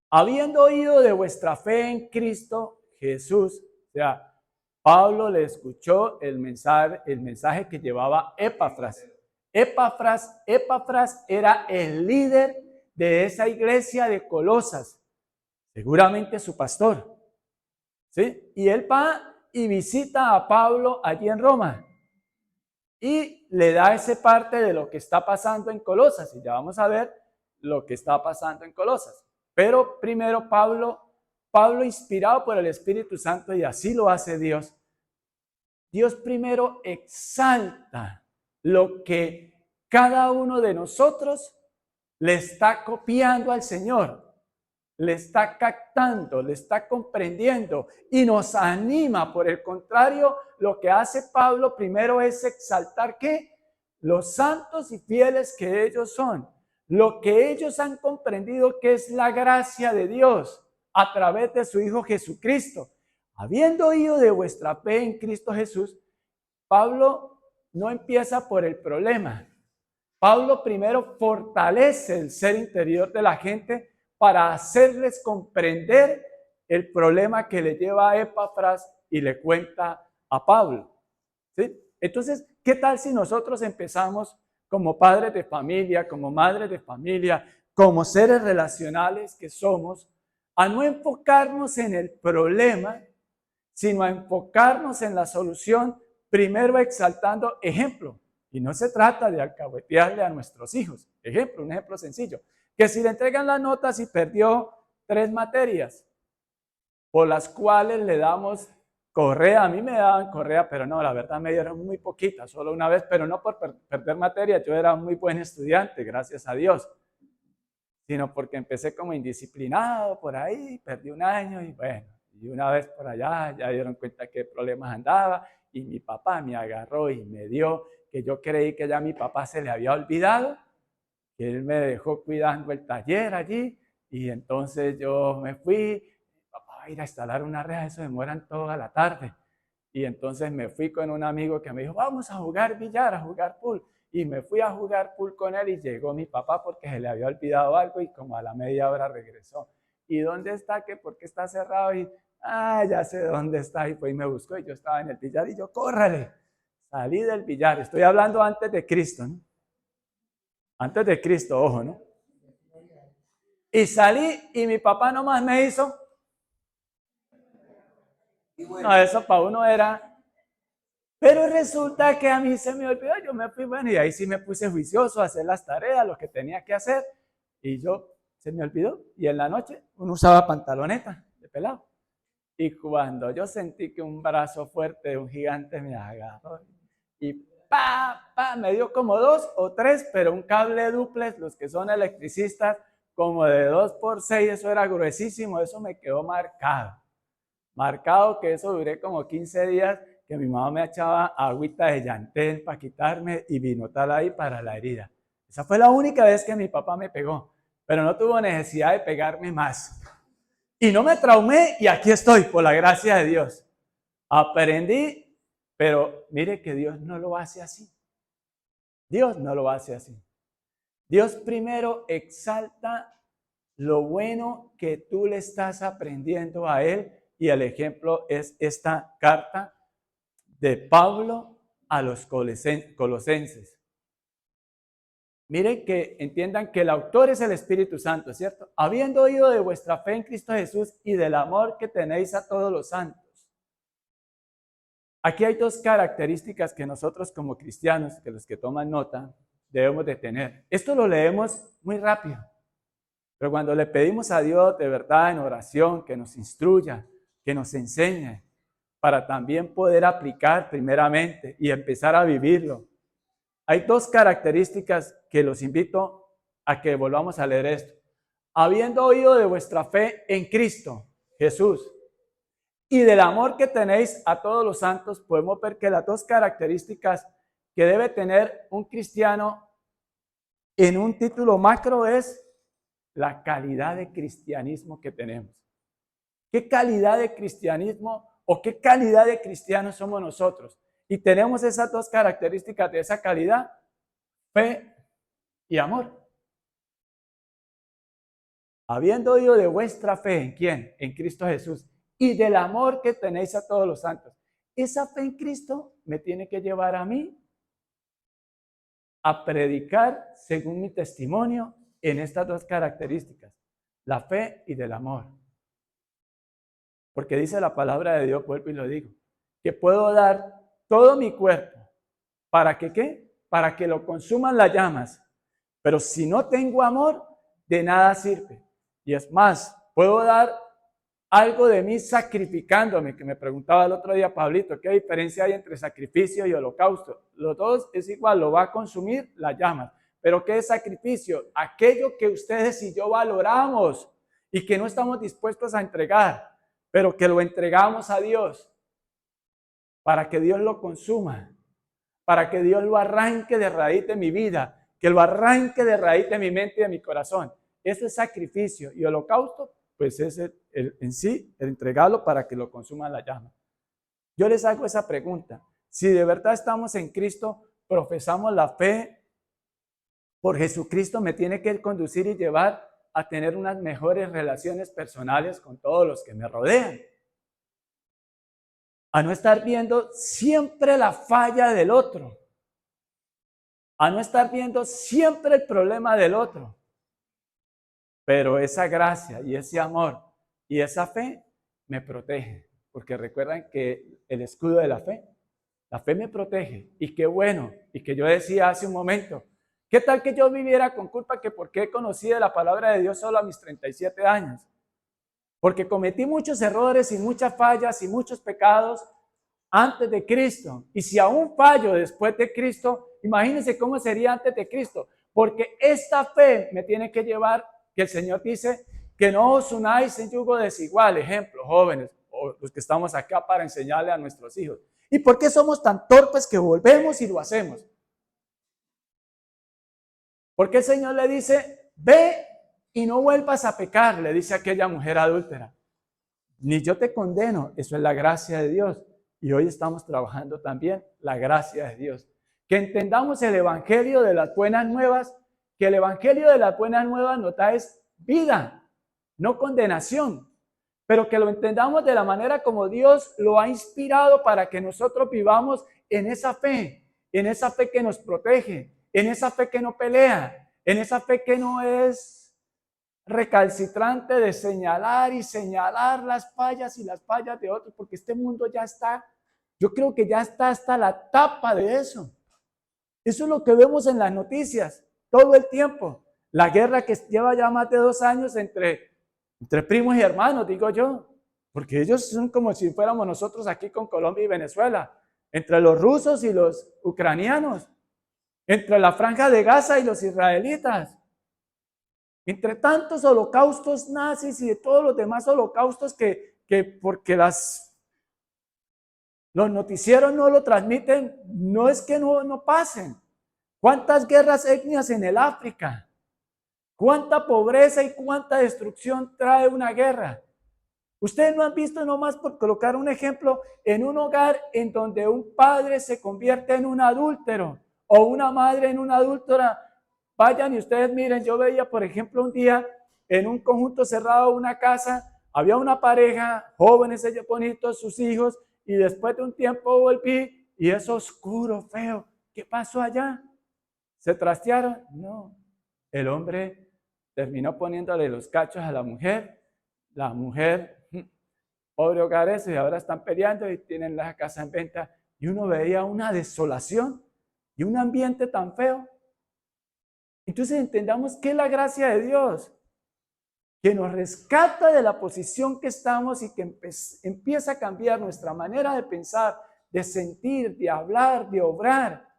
Habiendo oído de vuestra fe en Cristo Jesús, o sea, Pablo le escuchó el mensaje que llevaba Epafras. Epafras era el líder de esa iglesia de Colosas, seguramente su pastor, ¿sí? Y él va y visita a Pablo allí en Roma y le da ese parte de lo que está pasando en Colosas, y ya vamos a ver lo que está pasando en Colosas. Pero primero Pablo inspirado por el Espíritu Santo, y así lo hace Dios, Dios primero exalta lo que cada uno de nosotros le está copiando al Señor, le está captando, le está comprendiendo y nos anima. Por el contrario, lo que hace Pablo primero es exaltar ¿qué? Los santos y fieles que ellos son, lo que ellos han comprendido que es la gracia de Dios a través de su Hijo Jesucristo. Habiendo oído de vuestra fe en Cristo Jesús, Pablo no empieza por el problema. Pablo primero fortalece el ser interior de la gente para hacerles comprender el problema que le lleva a Epafras y le cuenta a Pablo. ¿Sí? Entonces, ¿qué tal si nosotros empezamos como padres de familia, como madres de familia, como seres relacionales que somos, a no enfocarnos en el problema, sino a enfocarnos en la solución, primero exaltando ejemplo? Y no se trata de alcahuetearle a nuestros hijos. Ejemplo, un ejemplo sencillo. Que si le entregan las notas y perdió 3 materias, por las cuales le damos correa, a mí me daban correa, pero no, la verdad me dieron muy poquita, solo una vez, pero no por perder materia, yo era muy buen estudiante, gracias a Dios, sino porque empecé como indisciplinado por ahí, perdí un año y bueno, y una vez por allá ya dieron cuenta qué problemas andaba y mi papá me agarró y me dio, que yo creí que ya a mi papá se le había olvidado, que él me dejó cuidando el taller allí y entonces yo me fui, papá va a ir a instalar una reja, eso demoran toda la tarde. Y entonces me fui con un amigo que me dijo, vamos a jugar billar, a jugar pool. Y me fui a jugar pool con él y llegó mi papá porque se le había olvidado algo y como a la media hora regresó. ¿Y dónde está? ¿Qué? ¿Por qué está cerrado? Y, ya sé dónde está. Y fue y me buscó y yo estaba en el billar y yo, córrale. Salí del billar. Estoy hablando antes de Cristo, ¿no? Antes de Cristo, ojo, ¿no? Y salí y mi papá nomás me hizo. No, eso para uno era. Pero resulta que a mí se me olvidó, yo me fui, bueno, y ahí sí me puse juicioso a hacer las tareas, lo que tenía que hacer, y se me olvidó, y en la noche uno usaba pantaloneta de pelado, y cuando yo sentí que un brazo fuerte de un gigante me agarró, y me dio como 2 o 3, pero un cable duplex, los que son electricistas, como de 2x6, eso era gruesísimo, eso me quedó marcado que eso duré como 15 días, que mi mamá me echaba agüita de llantén para quitarme y vinotal ahí para la herida. Esa fue la única vez que mi papá me pegó, pero no tuvo necesidad de pegarme más. Y no me traumé y aquí estoy, por la gracia de Dios. Aprendí, pero mire que Dios no lo hace así. Dios no lo hace así. Dios primero exalta lo bueno que tú le estás aprendiendo a Él, y el ejemplo es esta carta de Pablo a los colosenses. Miren que entiendan que el autor es el Espíritu Santo, ¿cierto? Habiendo oído de vuestra fe en Cristo Jesús y del amor que tenéis a todos los santos. Aquí hay 2 características que nosotros como cristianos, que los que toman nota, debemos de tener. Esto lo leemos muy rápido, pero cuando le pedimos a Dios de verdad en oración que nos instruya, que nos enseñe, para también poder aplicar primeramente y empezar a vivirlo. Hay 2 características que los invito a que volvamos a leer esto. Habiendo oído de vuestra fe en Cristo Jesús y del amor que tenéis a todos los santos, podemos ver que las 2 características que debe tener un cristiano en un título macro es la calidad de cristianismo que tenemos. ¿Qué calidad de cristianismo o qué calidad de cristianos somos nosotros? Y tenemos esas 2 características de esa calidad: fe y amor. Habiendo oído de vuestra fe, ¿en quién? En Cristo Jesús. Y del amor que tenéis a todos los santos. Esa fe en Cristo me tiene que llevar a mí a predicar según mi testimonio en estas 2 características: la fe y del amor. Porque dice la palabra de Dios, vuelvo y lo digo, que puedo dar todo mi cuerpo. ¿Para que qué? Para que lo consuman las llamas. Pero si no tengo amor, de nada sirve. Y es más, puedo dar algo de mí sacrificándome, que me preguntaba el otro día Pablito, ¿qué diferencia hay entre sacrificio y holocausto? Los 2 es igual, lo va a consumir las llamas. Pero ¿qué es sacrificio? Aquello que ustedes y yo valoramos y que no estamos dispuestos a entregar, pero que lo entregamos a Dios para que Dios lo consuma, para que Dios lo arranque de raíz de mi vida, que lo arranque de raíz de mi mente y de mi corazón. Eso es sacrificio. Y holocausto, pues es en sí el entregarlo para que lo consuma la llama. Yo les hago esa pregunta: si de verdad estamos en Cristo, profesamos la fe por Jesucristo, me tiene que conducir y llevar a tener unas mejores relaciones personales con todos los que me rodean. A no estar viendo siempre la falla del otro. A no estar viendo siempre el problema del otro. Pero esa gracia y ese amor y esa fe me protege. Porque recuerdan que el escudo de la fe me protege. Y qué bueno. Y que yo decía hace un momento, ¿qué tal que yo viviera con culpa que porque conocí de la palabra de Dios solo a mis 37 años? Porque cometí muchos errores y muchas fallas y muchos pecados antes de Cristo. Y si aún fallo después de Cristo, imagínense cómo sería antes de Cristo. Porque esta fe me tiene que llevar, que el Señor dice, que no os unáis en yugo desigual. Ejemplo, jóvenes, o los que estamos acá para enseñarle a nuestros hijos. ¿Y por qué somos tan torpes que volvemos y lo hacemos? Porque el Señor le dice, ve y no vuelvas a pecar, le dice a aquella mujer adúltera. Ni yo te condeno, eso es la gracia de Dios. Y hoy estamos trabajando también la gracia de Dios. Que entendamos el evangelio de las buenas nuevas, que el evangelio de las buenas nuevas nos da es vida, no condenación. Pero que lo entendamos de la manera como Dios lo ha inspirado para que nosotros vivamos en esa fe que nos protege, en esa fe que no pelea, en esa fe que no es recalcitrante de señalar y señalar las fallas y las fallas de otros, porque este mundo ya está, yo creo que ya está hasta la tapa de eso. Eso es lo que vemos en las noticias todo el tiempo. La guerra que lleva ya más de 2 años entre primos y hermanos, digo yo, porque ellos son como si fuéramos nosotros aquí con Colombia y Venezuela, entre los rusos y los ucranianos, entre la franja de Gaza y los israelitas, entre tantos holocaustos nazis y de todos los demás holocaustos que porque los noticieros no lo transmiten, no es que no pasen. ¿Cuántas guerras étnicas en el África? ¿Cuánta pobreza y cuánta destrucción trae una guerra? Ustedes no han visto, nomás por colocar un ejemplo, en un hogar en donde un padre se convierte en un adúltero o una madre en una adúltera. Vayan y ustedes miren, yo veía, por ejemplo, un día en un conjunto cerrado, una casa, había una pareja, jóvenes, ellos bonitos, sus hijos, y después de un tiempo volví y es oscuro, feo. ¿Qué pasó allá? ¿Se trastearon? No. El hombre terminó poniéndole los cachos a la mujer pobre hogar eso, y ahora están peleando y tienen la casa en venta. Y uno veía una desolación y un ambiente tan feo. Entonces entendamos que es la gracia de Dios, que nos rescata de la posición que estamos y que empieza a cambiar nuestra manera de pensar, de sentir, de hablar, de obrar.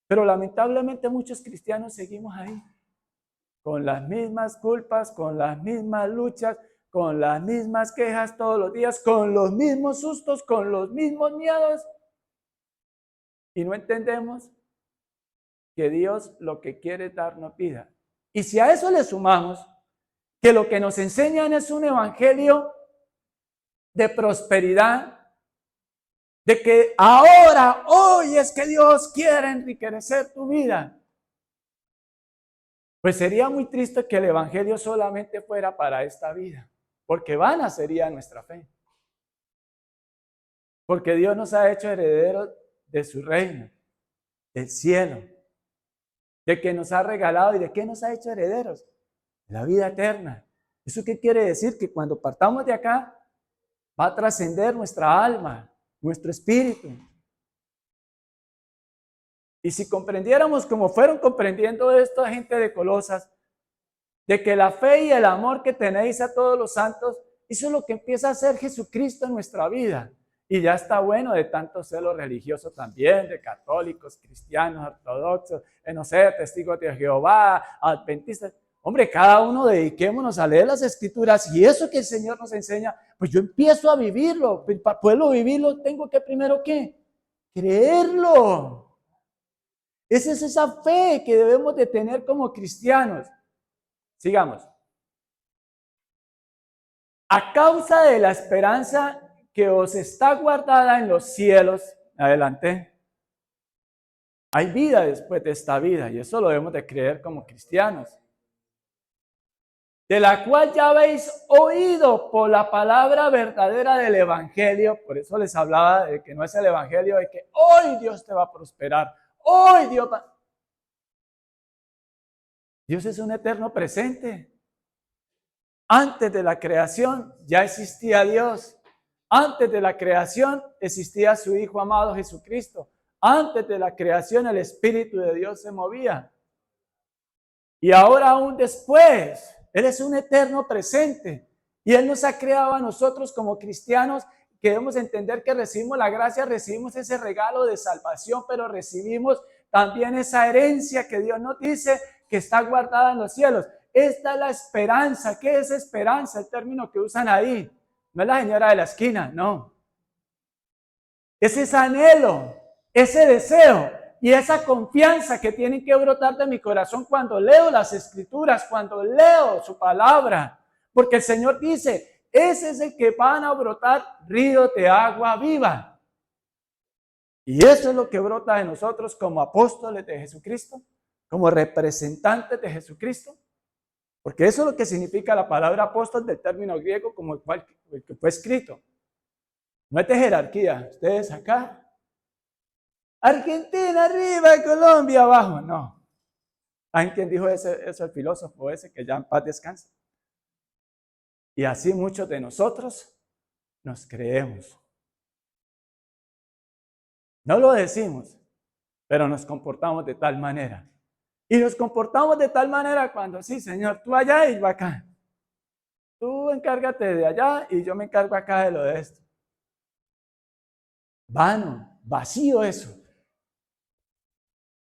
Pero lamentablemente muchos cristianos seguimos ahí, con las mismas culpas, con las mismas luchas, con las mismas quejas todos los días, con los mismos sustos, con los mismos miedos. Y no entendemos que Dios lo que quiere es darnos vida. Y si a eso le sumamos que lo que nos enseñan es un evangelio de prosperidad, de que ahora, hoy es que Dios quiere enriquecer tu vida, pues sería muy triste que el evangelio solamente fuera para esta vida, porque vana sería nuestra fe. Porque Dios nos ha hecho herederos de su reino, del cielo, de que nos ha regalado. ¿Y de qué nos ha hecho herederos? La vida eterna. ¿Eso qué quiere decir? Que cuando partamos de acá, va a trascender nuestra alma, nuestro espíritu. Y si comprendiéramos como fueron comprendiendo esta gente de Colosas, de que la fe y el amor que tenéis a todos los santos, eso es lo que empieza a hacer Jesucristo en nuestra vida. Y ya está bueno de tanto celo religioso también, de católicos, cristianos, ortodoxos, no sé, testigos de Jehová, adventistas. Hombre, cada uno dediquémonos a leer las escrituras y eso que el Señor nos enseña, pues yo empiezo a vivirlo. Para poderlo vivirlo tengo que primero, ¿qué? Creerlo. Esa es esa fe que debemos de tener como cristianos. Sigamos. A causa de la esperanza que os está guardada en los cielos, adelante, hay vida después de esta vida y eso lo debemos de creer como cristianos, de la cual ya habéis oído por la palabra verdadera del evangelio. Por eso les hablaba de que no es el evangelio, de que hoy Dios te va a prosperar, hoy Dios va. Dios es un eterno presente. Antes de la creación ya existía Dios. Antes de la creación existía su Hijo amado Jesucristo. Antes de la creación el Espíritu de Dios se movía. Y ahora aún después, Él es un eterno presente. Y Él nos ha creado a nosotros como cristianos que debemos entender que recibimos la gracia, recibimos ese regalo de salvación, pero recibimos también esa herencia que Dios nos dice que está guardada en los cielos. Esta es la esperanza. ¿Qué es esperanza? El término que usan ahí. No es la señora de la esquina, no. Es ese anhelo, ese deseo y esa confianza que tienen que brotar de mi corazón cuando leo las escrituras, cuando leo su palabra. Porque el Señor dice, ese es el que van a brotar ríos de agua viva. Y eso es lo que brota de nosotros como apóstoles de Jesucristo, como representantes de Jesucristo. Porque eso es lo que significa la palabra apóstol del término griego como el que fue escrito. No es de jerarquía. Ustedes acá, Argentina arriba, Colombia abajo. No. ¿Saben quién dijo eso el filósofo ese que ya en paz descansa? Y así muchos de nosotros nos creemos. No lo decimos, pero nos comportamos de tal manera. Y nos comportamos de tal manera cuando sí, Señor, tú allá y yo acá. Tú encárgate de allá y yo me encargo acá de lo de esto. Vano, vacío eso.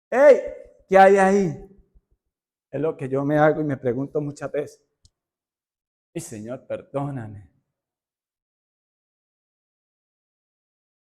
¡Ey! ¿Qué hay ahí? Es lo que yo me hago y me pregunto muchas veces. Y Señor, perdóname.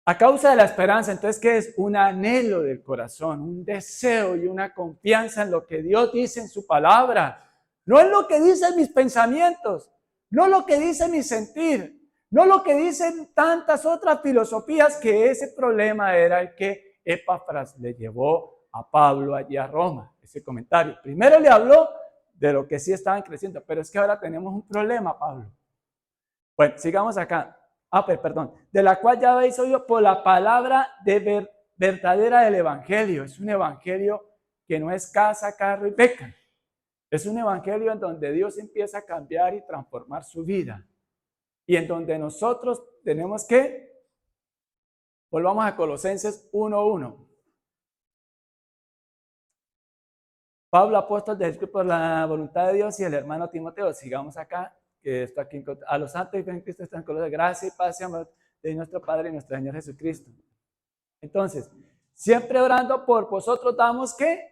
A causa de la esperanza, entonces, ¿qué es? Un anhelo del corazón, un deseo y una confianza en lo que Dios dice en su palabra. No en lo que dicen mis pensamientos, no lo que dice mi sentir, no lo que dicen tantas otras filosofías, que ese problema era el que Epafras le llevó a Pablo allí a Roma, ese comentario. Primero le habló de lo que sí estaban creciendo, pero es que ahora tenemos un problema, Pablo. Bueno, sigamos acá. Perdón, de la cual ya habéis oído por la palabra de verdadera del evangelio. Es un evangelio que no es casa, carro y peca. Es un evangelio en donde Dios empieza a cambiar y transformar su vida. Y en donde nosotros tenemos que, volvamos a Colosenses 1:1. Pablo, apóstol del Espíritu por la voluntad de Dios, y el hermano Timoteo. Sigamos acá, que está aquí a los santos y en Cristo están con los de gracia y paz y amor de nuestro Padre y nuestro Señor Jesucristo. Entonces, siempre orando por vosotros damos ¿qué?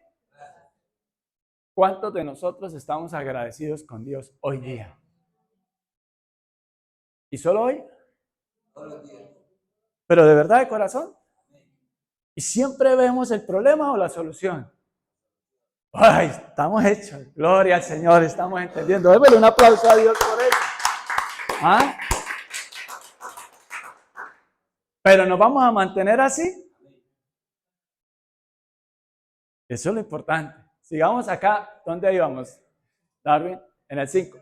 ¿Cuántos de nosotros estamos agradecidos con Dios hoy día? ¿Y solo hoy? Pero de verdad, de corazón. ¿Y siempre vemos el problema o la solución? ¡Ay, estamos hechos! Gloria al Señor, estamos entendiendo. Démosle un aplauso a Dios por eso. ¿Ah? Pero nos vamos a mantener así. Eso es lo importante. Sigamos acá. ¿Dónde íbamos, Darwin? En el 5.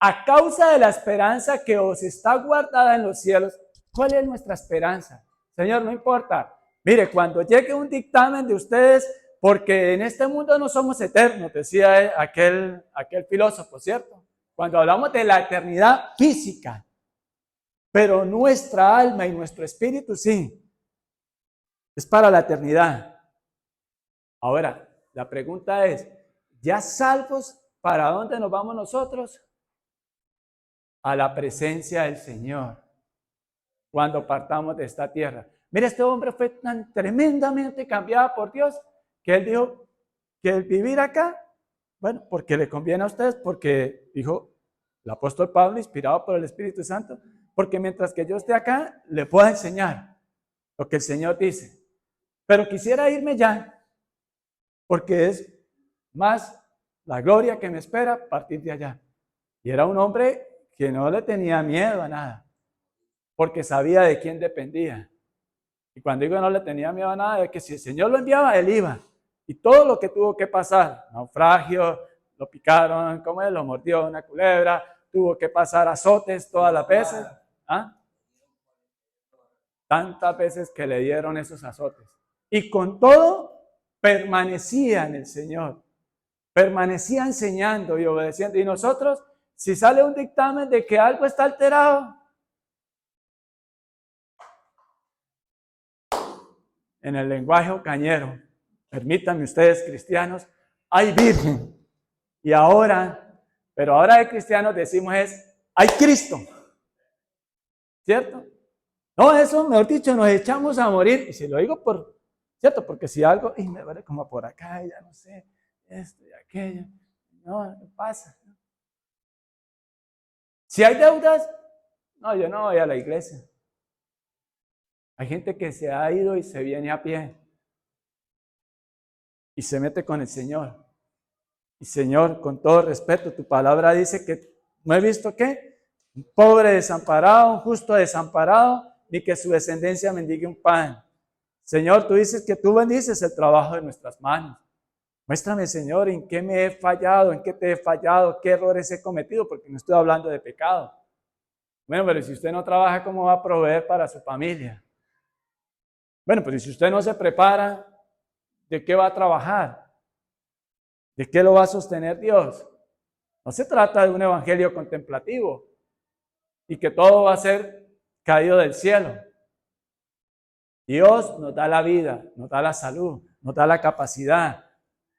A causa de la esperanza que os está guardada en los cielos. ¿Cuál es nuestra esperanza? Señor, no importa. Mire, cuando llegue un dictamen de ustedes, porque en este mundo no somos eternos, decía aquel filósofo, ¿cierto? Cuando hablamos de la eternidad física, pero nuestra alma y nuestro espíritu sí, es para la eternidad. Ahora, la pregunta es, ¿ya salvos, para dónde nos vamos nosotros? A la presencia del Señor, cuando partamos de esta tierra. Mira, este hombre fue tan tremendamente cambiado por Dios, que él dijo que el vivir acá, bueno, porque le conviene a ustedes, porque dijo el apóstol Pablo, inspirado por el Espíritu Santo, porque mientras que yo esté acá, le puedo enseñar lo que el Señor dice. Pero quisiera irme ya, porque es más la gloria que me espera a partir de allá. Y era un hombre que no le tenía miedo a nada, porque sabía de quién dependía. Y cuando digo no le tenía miedo a nada, es que si el Señor lo enviaba, él iba. Y todo lo que tuvo que pasar, naufragio, lo picaron, ¿cómo es? Lo mordió una culebra, tuvo que pasar azotes todas las veces. ¿Ah? Tantas veces que le dieron esos azotes. Y con todo, permanecía en el Señor. Permanecía enseñando y obedeciendo. Y nosotros, si sale un dictamen de que algo está alterado, en el lenguaje ocañero, permítanme ustedes cristianos, hay virgen. Y ahora, pero ahora de cristianos decimos hay Cristo. ¿Cierto? No, eso, mejor dicho, nos echamos a morir. Y si lo digo ¿cierto? Porque si algo, me duele como por acá, ya no sé, esto y aquello. No pasa. Si hay deudas, no, yo no voy a la iglesia. Hay gente que se ha ido y se viene a pie y se mete con el Señor. Y Señor, con todo respeto, tu palabra dice que no he visto ¿qué? Un pobre desamparado, un justo desamparado, ni que su descendencia mendigue un pan. Señor, tú dices que tú bendices el trabajo de nuestras manos. Muéstrame, Señor, en qué me he fallado, en qué te he fallado, qué errores he cometido, porque no estoy hablando de pecado. Bueno, pero si usted no trabaja, ¿cómo va a proveer para su familia? Bueno, pero si usted no se prepara, ¿de qué va a trabajar? ¿De qué lo va a sostener Dios? No se trata de un evangelio contemplativo y que todo va a ser caído del cielo. Dios nos da la vida, nos da la salud, nos da la capacidad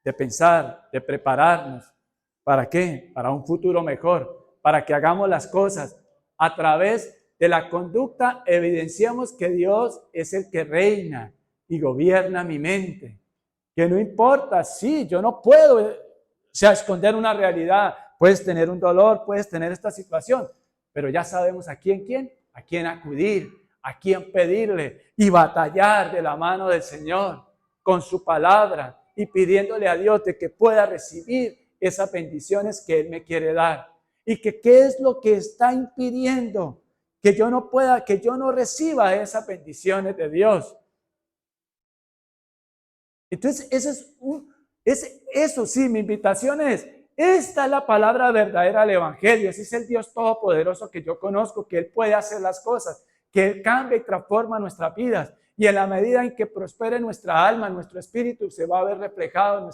de pensar, de prepararnos. ¿Para qué? Para un futuro mejor, para que hagamos las cosas. A través de la conducta evidenciamos que Dios es el que reina y gobierna mi mente. Que no importa, sí, yo no puedo, esconder una realidad. Puedes tener un dolor, puedes tener esta situación, pero ya sabemos a quién acudir, a quién pedirle y batallar de la mano del Señor con su palabra y pidiéndole a Dios de que pueda recibir esas bendiciones que Él me quiere dar. Y que qué es lo que está impidiendo que yo no pueda, que yo no reciba esas bendiciones de Dios. Entonces, eso sí, mi invitación es, esta es la palabra verdadera del Evangelio. Ese es el Dios todopoderoso que yo conozco, que Él puede hacer las cosas, que Él cambia y transforma nuestras vidas. Y en la medida en que prospere nuestra alma, nuestro espíritu, se va a ver reflejado en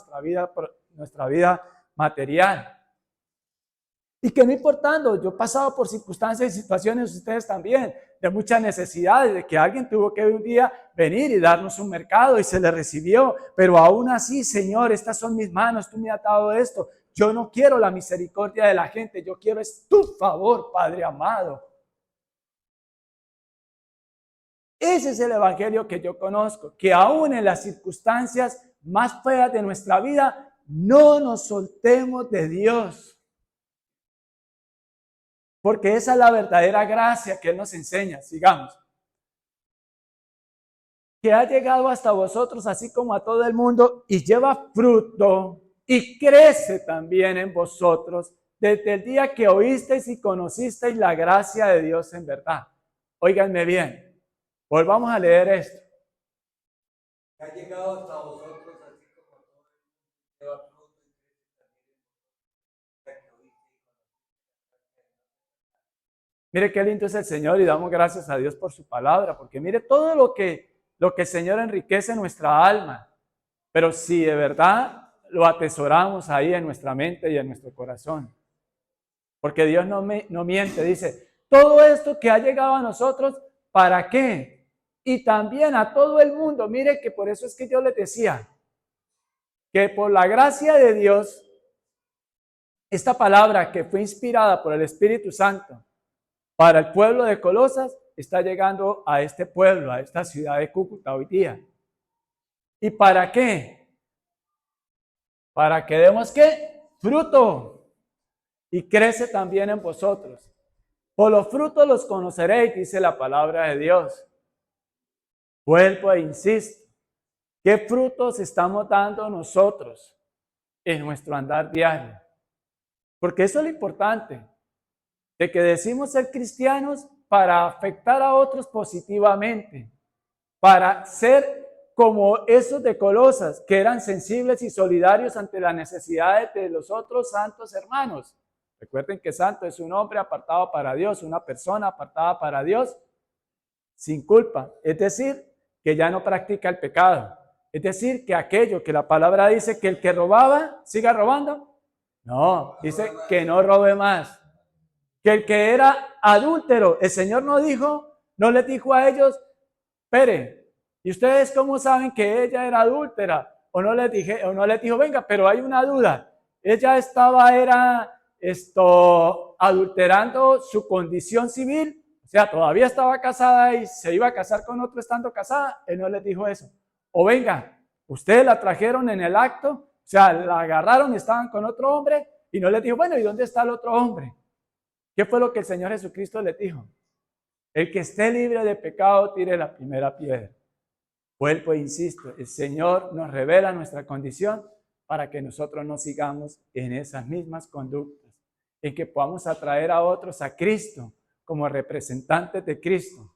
nuestra vida material. Y que no importando, yo he pasado por circunstancias y situaciones, ustedes también, de muchas necesidades, de que alguien tuvo que un día venir y darnos un mercado y se le recibió, pero aún así, Señor, estas son mis manos, tú me has dado esto. Yo no quiero la misericordia de la gente, yo quiero es tu favor, Padre amado. Ese es el evangelio que yo conozco, que aún en las circunstancias más feas de nuestra vida, no nos soltemos de Dios. Porque esa es la verdadera gracia que Él nos enseña. Sigamos. Que ha llegado hasta vosotros, así como a todo el mundo, y lleva fruto, y crece también en vosotros, desde el día que oísteis y conocisteis la gracia de Dios en verdad. Óiganme bien. Volvamos a leer esto. Que ha llegado hasta vosotros, así como a todo el mundo, y lleva fruto, y crece también en vosotros. Mire qué lindo es el Señor y damos gracias a Dios por su palabra, porque mire todo lo que el Señor enriquece nuestra alma, pero si de verdad lo atesoramos ahí en nuestra mente y en nuestro corazón, porque Dios no miente, dice, todo esto que ha llegado a nosotros, ¿para qué? Y también a todo el mundo, mire que por eso es que yo les decía, que por la gracia de Dios, esta palabra que fue inspirada por el Espíritu Santo, para el pueblo de Colosas, está llegando a este pueblo, a esta ciudad de Cúcuta hoy día. ¿Y para qué? Para que demos ¿qué? Fruto. Y crece también en vosotros. Por los frutos los conoceréis, dice la palabra de Dios. Vuelvo e insisto. ¿Qué frutos estamos dando nosotros en nuestro andar diario? Porque eso es lo importante. De que decimos ser cristianos para afectar a otros positivamente, para ser como esos de Colosas, que eran sensibles y solidarios ante las necesidades de los otros santos hermanos. Recuerden que santo es un hombre apartado para Dios, una persona apartada para Dios, sin culpa. Es decir, que ya no practica el pecado. Es decir, que aquello que la palabra dice que el que robaba, siga robando. No, dice que no robe más. Que el que era adúltero, el Señor no les dijo a ellos, espere, ¿y ustedes cómo saben que ella era adúltera? O no les dijo, venga, pero hay una duda. Ella era adulterando su condición civil, o sea, todavía estaba casada y se iba a casar con otro estando casada. Él no les dijo eso. O venga, ustedes la trajeron en el acto, o sea, la agarraron y estaban con otro hombre y no les dijo, bueno, ¿y dónde está el otro hombre? ¿Qué fue lo que el Señor Jesucristo les dijo? El que esté libre de pecado tire la primera piedra. Vuelvo e insisto, el Señor nos revela nuestra condición para que nosotros no sigamos en esas mismas conductas, en que podamos atraer a otros a Cristo como representantes de Cristo.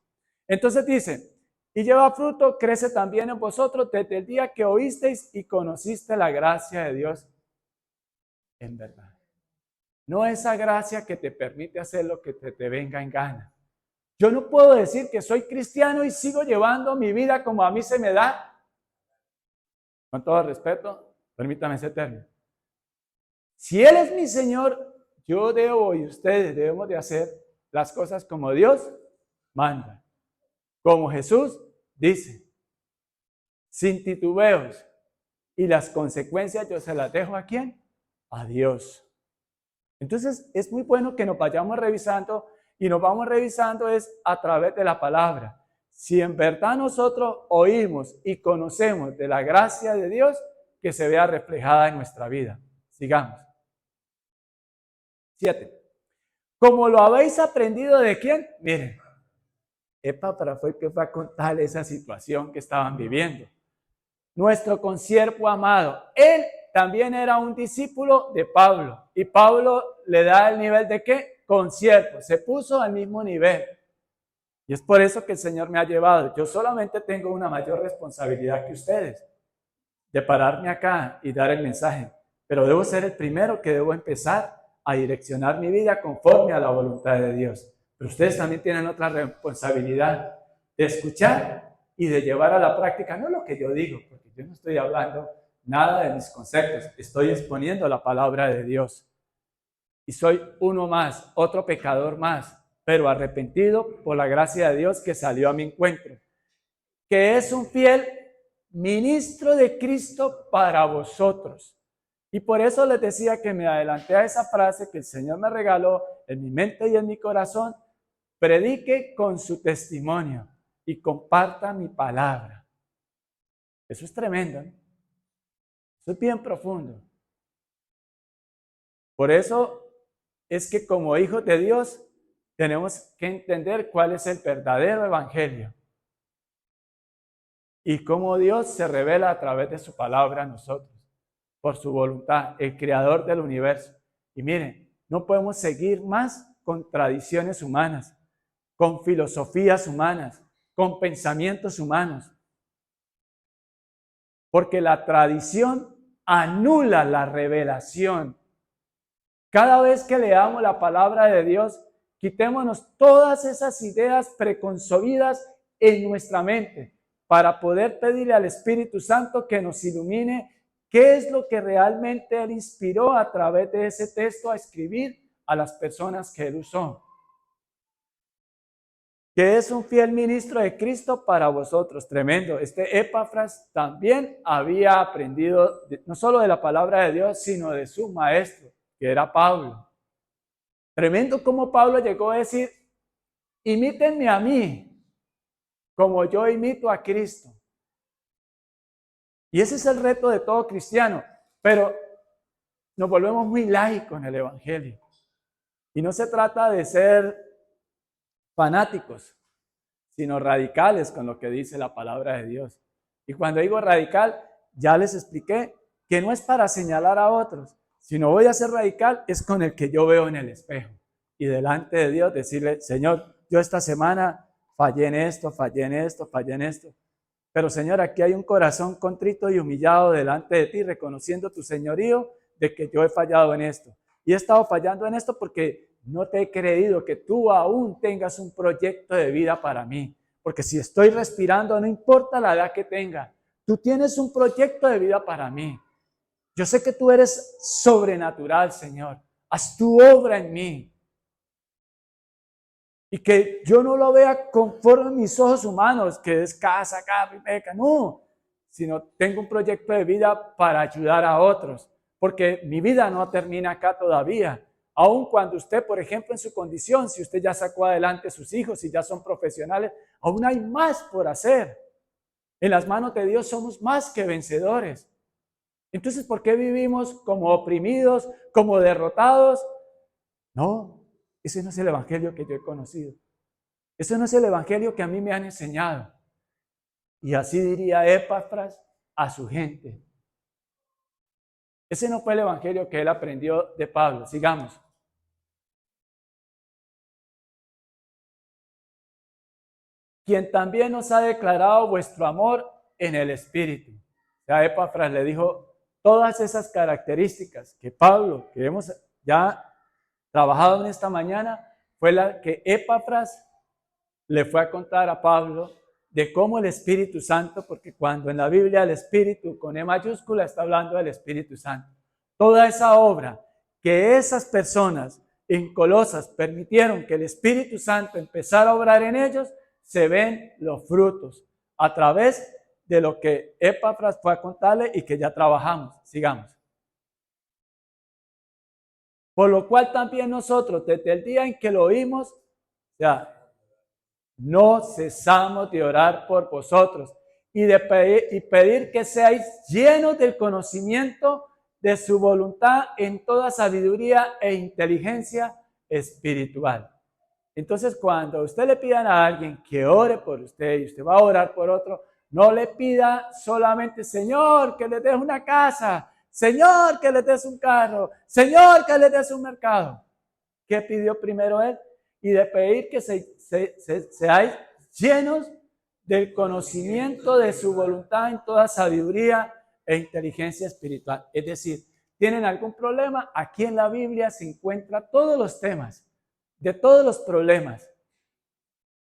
Entonces dice, y lleva fruto, crece también en vosotros desde el día que oísteis y conociste la gracia de Dios en verdad. No esa gracia que te permite hacer lo que te venga en gana. Yo no puedo decir que soy cristiano y sigo llevando mi vida como a mí se me da. Con todo respeto, permítame ese término. Si Él es mi Señor, yo debo y ustedes debemos de hacer las cosas como Dios manda. Como Jesús dice, sin titubeos. Y las consecuencias yo se las dejo ¿a quién? A Dios. Entonces es muy bueno que nos vayamos revisando y nos vamos revisando es a través de la palabra. Si en verdad nosotros oímos y conocemos de la gracia de Dios, que se vea reflejada en nuestra vida. Sigamos. 7. Como lo habéis aprendido ¿de quién? Miren, Epafras fue el que fue a contar esa situación que estaban viviendo. Nuestro consiervo amado, él también era un discípulo de Pablo. Y Pablo le da el nivel de ¿qué? Consiervo. Se puso al mismo nivel. Y es por eso que el Señor me ha llevado. Yo solamente tengo una mayor responsabilidad que ustedes, de pararme acá y dar el mensaje. Pero debo ser el primero que debo empezar a direccionar mi vida conforme a la voluntad de Dios. Pero ustedes también tienen otra responsabilidad de escuchar y de llevar a la práctica, no lo que yo digo, porque yo no estoy hablando nada de mis conceptos, estoy exponiendo la palabra de Dios. Y soy uno más, otro pecador más, pero arrepentido por la gracia de Dios que salió a mi encuentro, que es un fiel ministro de Cristo para vosotros. Y por eso les decía que me adelanté a esa frase que el Señor me regaló en mi mente y en mi corazón. Predique con su testimonio y comparta mi palabra. Eso es tremendo, ¿no? Eso es bien profundo. Por eso es que como hijos de Dios tenemos que entender cuál es el verdadero evangelio y cómo Dios se revela a través de su palabra a nosotros, por su voluntad, el creador del universo. Y miren, no podemos seguir más con tradiciones humanas, con filosofías humanas, con pensamientos humanos, porque la tradición anula la revelación. Cada vez que leamos la palabra de Dios, quitémonos todas esas ideas preconcebidas en nuestra mente para poder pedirle al Espíritu Santo que nos ilumine qué es lo que realmente Él inspiró a través de ese texto a escribir a las personas que Él usó. Que es un fiel ministro de Cristo para vosotros. Tremendo. Este Epafras también había aprendido no solo de la palabra de Dios, sino de su maestro, que era Pablo. Tremendo como Pablo llegó a decir, imítenme a mí, como yo imito a Cristo. Y ese es el reto de todo cristiano. Pero nos volvemos muy laicos en el evangelio. Y no se trata de ser fanáticos, sino radicales con lo que dice la palabra de Dios. Y cuando digo radical, ya les expliqué que no es para señalar a otros, sino voy a ser radical es con el que yo veo en el espejo. Y delante de Dios decirle, Señor, yo esta semana fallé en esto, fallé en esto, fallé en esto. Pero Señor, aquí hay un corazón contrito y humillado delante de ti, reconociendo tu señorío de que yo he fallado en esto. Y he estado fallando en esto porque no te he creído que tú aún tengas un proyecto de vida para mí. Porque si estoy respirando, no importa la edad que tenga, tú tienes un proyecto de vida para mí. Yo sé que tú eres sobrenatural, Señor. Haz tu obra en mí. Y que yo no lo vea conforme a mis ojos humanos, que es casa, carro y peca. No, sino tengo un proyecto de vida para ayudar a otros. Porque mi vida no termina acá todavía. Aun cuando usted, por ejemplo, en su condición, si usted ya sacó adelante a sus hijos y ya son profesionales, aún hay más por hacer. En las manos de Dios somos más que vencedores. Entonces, ¿por qué vivimos como oprimidos, como derrotados? No, ese no es el evangelio que yo he conocido. Ese no es el evangelio que a mí me han enseñado. Y así diría Epafras a su gente. Ese no fue el evangelio que él aprendió de Pablo. Sigamos. Quien también nos ha declarado vuestro amor en el Espíritu. Ya Epafras le dijo todas esas características que Pablo, que hemos ya trabajado en esta mañana, fue la que Epafras le fue a contar a Pablo de cómo el Espíritu Santo, porque cuando en la Biblia el Espíritu con E mayúscula está hablando del Espíritu Santo, toda esa obra que esas personas en Colosas permitieron que el Espíritu Santo empezara a obrar en ellos, se ven los frutos a través de lo que Epafras fue a contarle y que ya trabajamos. Sigamos. Por lo cual también nosotros, desde el día en que lo oímos, ya no cesamos de orar por vosotros y de pedir que seáis llenos del conocimiento de su voluntad en toda sabiduría e inteligencia espiritual. Entonces, cuando usted le pidan a alguien que ore por usted y usted va a orar por otro, no le pida solamente, Señor, que le des una casa, Señor, que le des un carro, Señor, que le des un mercado. ¿Qué pidió primero él? Y de pedir que seáis llenos del conocimiento de su voluntad en toda sabiduría e inteligencia espiritual. Es decir, ¿tienen algún problema? Aquí en la Biblia se encuentran todos los temas, de todos los problemas,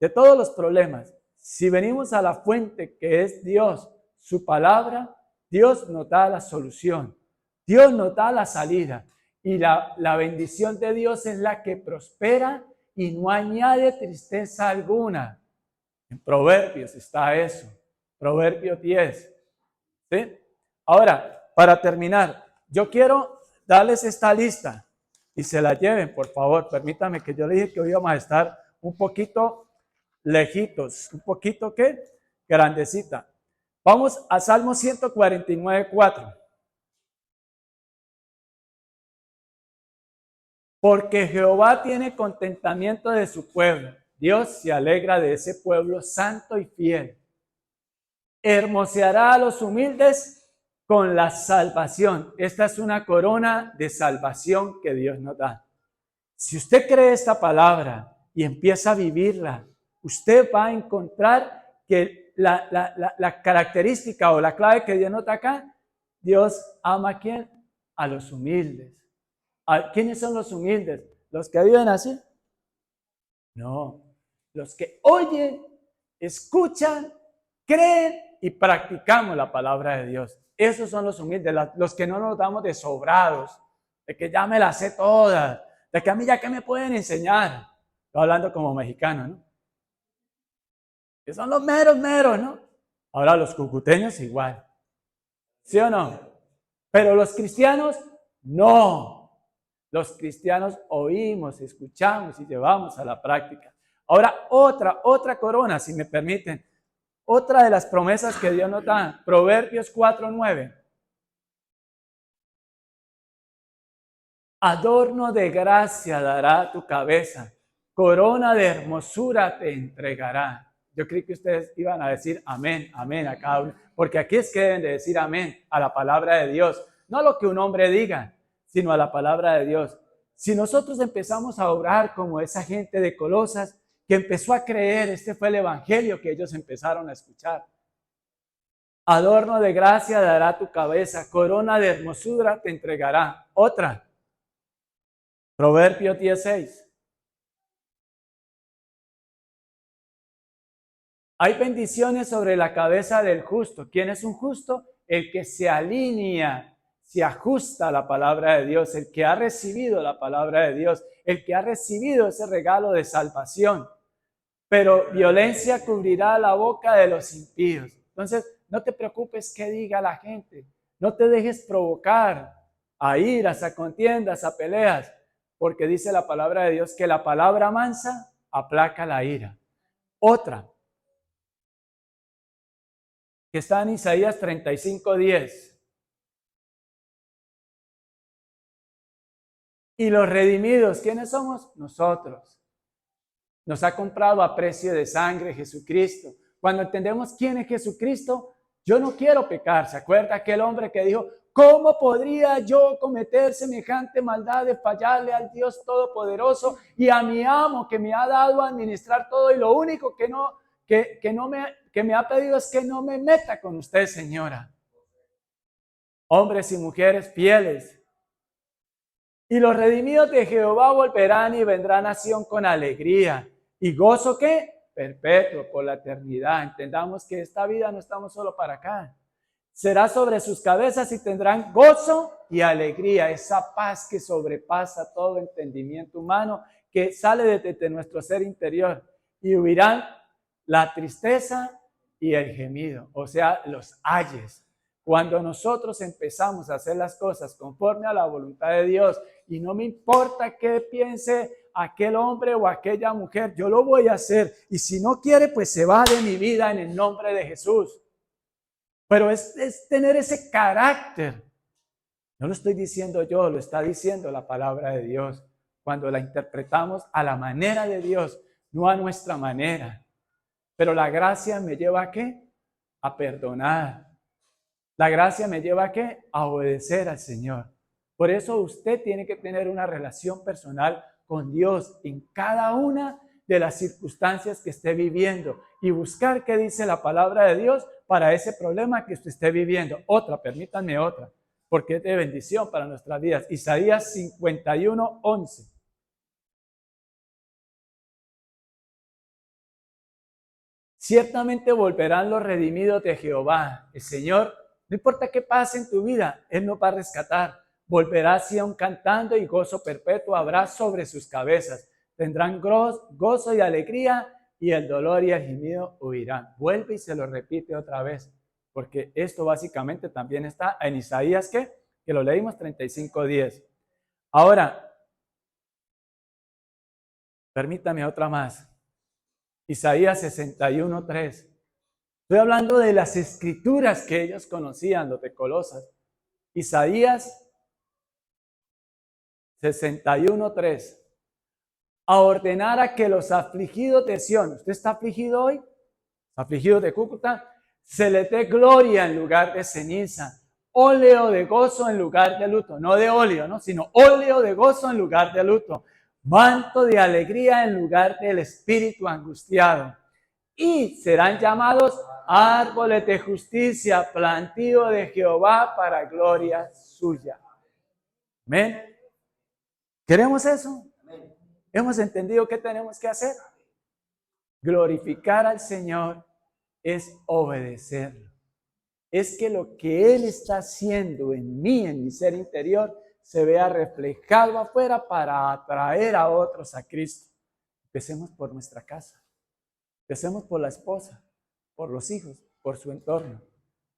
de todos los problemas. Si venimos a la fuente que es Dios, su palabra, Dios nos da la solución, Dios nos da la salida. Y la bendición de Dios es la que prospera y no añade tristeza alguna. En Proverbios está eso, Proverbios 10. ¿Sí? Ahora, para terminar, yo quiero darles esta lista y se la lleven, por favor. Permítanme que yo le dije que hoy íbamos a estar un poquito lejitos, un poquito, ¿qué? Grandecita. Vamos a Salmo 149:4. Porque Jehová tiene contentamiento de su pueblo. Dios se alegra de ese pueblo santo y fiel. Hermoseará a los humildes con la salvación. Esta es una corona de salvación que Dios nos da. Si usted cree esta palabra y empieza a vivirla, usted va a encontrar que la característica o la clave que Dios nos da acá, Dios ama ¿a quién? A los humildes. ¿Quiénes son los humildes? ¿Los que viven así? No, los que oyen, escuchan, creen y practicamos la palabra de Dios. Esos son los humildes, los que no nos damos de sobrados, de que ya me las sé todas, de que a mí ya que me pueden enseñar. Estoy hablando como mexicano, ¿no? Que son los meros, ¿no? Ahora los cucuteños igual. ¿Sí o no? Pero los cristianos, no. Los cristianos oímos, escuchamos y llevamos a la práctica. Ahora, otra corona, si me permiten. Otra de las promesas que Dios nos da. Proverbios 4:9. Adorno de gracia dará tu cabeza. Corona de hermosura te entregará. Yo creí que ustedes iban a decir amén, amén a cada uno. Porque aquí es que deben de decir amén a la palabra de Dios. No a lo que un hombre diga, sino a la palabra de Dios. Si nosotros empezamos a obrar como esa gente de Colosas que empezó a creer, este fue el evangelio que ellos empezaron a escuchar. Adorno de gracia dará tu cabeza, corona de hermosura te entregará. Otra, Proverbios 16. Hay bendiciones sobre la cabeza del justo. ¿Quién es un justo? El que se alinea, se ajusta a la palabra de Dios, el que ha recibido la palabra de Dios, el que ha recibido ese regalo de salvación. Pero violencia cubrirá la boca de los impíos. Entonces, no te preocupes qué diga la gente. No te dejes provocar a iras, a contiendas, a peleas, porque dice la palabra de Dios que la palabra mansa aplaca la ira. Otra, que está en Isaías 35:10. Y los redimidos, ¿quiénes somos? Nosotros. Nos ha comprado a precio de sangre Jesucristo. Cuando entendemos quién es Jesucristo, yo no quiero pecar. ¿Se acuerda aquel hombre que dijo, ¿cómo podría yo cometer semejante maldad de fallarle al Dios Todopoderoso y a mi amo que me ha dado a administrar todo? Y lo único que me ha pedido es que no me meta con usted, señora. Hombres y mujeres fieles. Y los redimidos de Jehová volverán y vendrán a Sión con alegría. ¿Y gozo qué? Perpetuo, por la eternidad. Entendamos que esta vida no estamos solo para acá. Será sobre sus cabezas y tendrán gozo y alegría, esa paz que sobrepasa todo entendimiento humano, que sale desde nuestro ser interior, y huirán la tristeza y el gemido, o sea, los ayes. Cuando nosotros empezamos a hacer las cosas conforme a la voluntad de Dios, y no me importa qué piense aquel hombre o aquella mujer, yo lo voy a hacer, y si no quiere, pues se va de mi vida en el nombre de Jesús. Pero es tener ese carácter. No lo estoy diciendo yo, lo está diciendo la palabra de Dios. Cuando la interpretamos a la manera de Dios, no a nuestra manera. Pero la gracia me lleva ¿a qué? A perdonar. La gracia me lleva ¿a qué? A obedecer al Señor. Por eso usted tiene que tener una relación personal con Dios en cada una de las circunstancias que esté viviendo y buscar qué dice la palabra de Dios para ese problema que usted esté viviendo. Permítanme otra, porque es de bendición para nuestras vidas. Isaías 51:11. Ciertamente volverán los redimidos de Jehová. El Señor, no importa qué pase en tu vida, Él nos va a rescatar. Volverá a Sión cantando y gozo perpetuo habrá sobre sus cabezas. Tendrán gozo y alegría y el dolor y el gemido huirán. Vuelve y se lo repite otra vez, porque esto básicamente también está en Isaías, que lo leímos 35:10. Ahora, permítame otra más. Isaías 61:3. Estoy hablando de las escrituras que ellos conocían, los de Colosas. Isaías 61:3. A ordenar a que los afligidos de Sión, ¿usted está afligido hoy? Afligidos de Cúcuta, se les dé gloria en lugar de ceniza, óleo de gozo en lugar de luto, no de óleo, ¿no? Sino óleo de gozo en lugar de luto, manto de alegría en lugar del espíritu angustiado. Y serán llamados árboles de justicia, plantío de Jehová para gloria suya. Amén. ¿Queremos eso? ¿Hemos entendido qué tenemos que hacer? Glorificar al Señor es obedecerlo. Es que lo que Él está haciendo en mí, en mi ser interior, se vea reflejado afuera para atraer a otros a Cristo. Empecemos por nuestra casa. Empecemos por la esposa, por los hijos, por su entorno.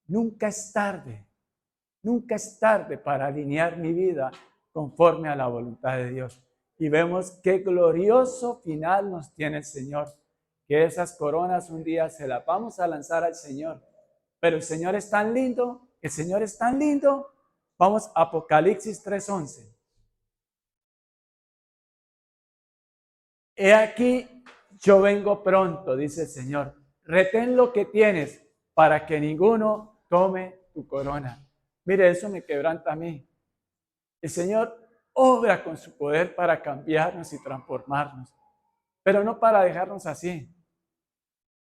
Nunca es tarde para alinear mi vida conforme a la voluntad de Dios. Y vemos qué glorioso final nos tiene el Señor. Que esas coronas un día se las vamos a lanzar al Señor. Pero el Señor es tan lindo, Vamos a Apocalipsis 3:11. He aquí, yo vengo pronto, dice el Señor. Retén lo que tienes para que ninguno tome tu corona. Mire, eso me quebranta a mí. El Señor obra con su poder para cambiarnos y transformarnos, pero no para dejarnos así,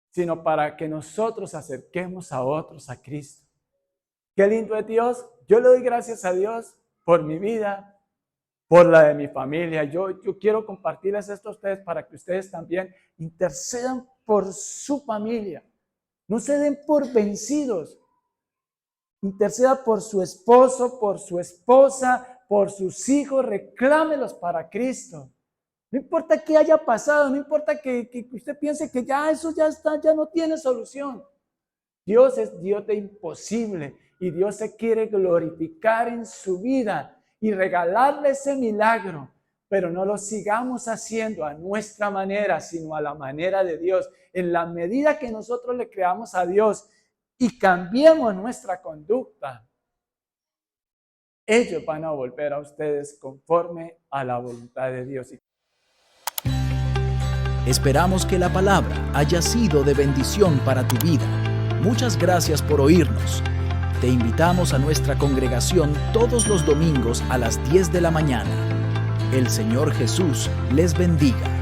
sino para que nosotros acerquemos a otros a Cristo. Qué lindo es Dios. Yo le doy gracias a Dios por mi vida, por la de mi familia. Yo quiero compartirles esto a ustedes para que ustedes también intercedan por su familia. No se den por vencidos. Interceda por su esposo, por su esposa, por sus hijos, reclámelos para Cristo. No importa qué haya pasado, no importa que usted piense que ya eso ya está, ya no tiene solución. Dios es Dios de imposible y Dios se quiere glorificar en su vida y regalarle ese milagro, pero no lo sigamos haciendo a nuestra manera, sino a la manera de Dios. En la medida que nosotros le creamos a Dios y cambiemos nuestra conducta, ellos van a volver a ustedes conforme a la voluntad de Dios. Esperamos que la palabra haya sido de bendición para tu vida. Muchas gracias por oírnos. Te invitamos a nuestra congregación todos los domingos a las 10 de la mañana. El Señor Jesús les bendiga.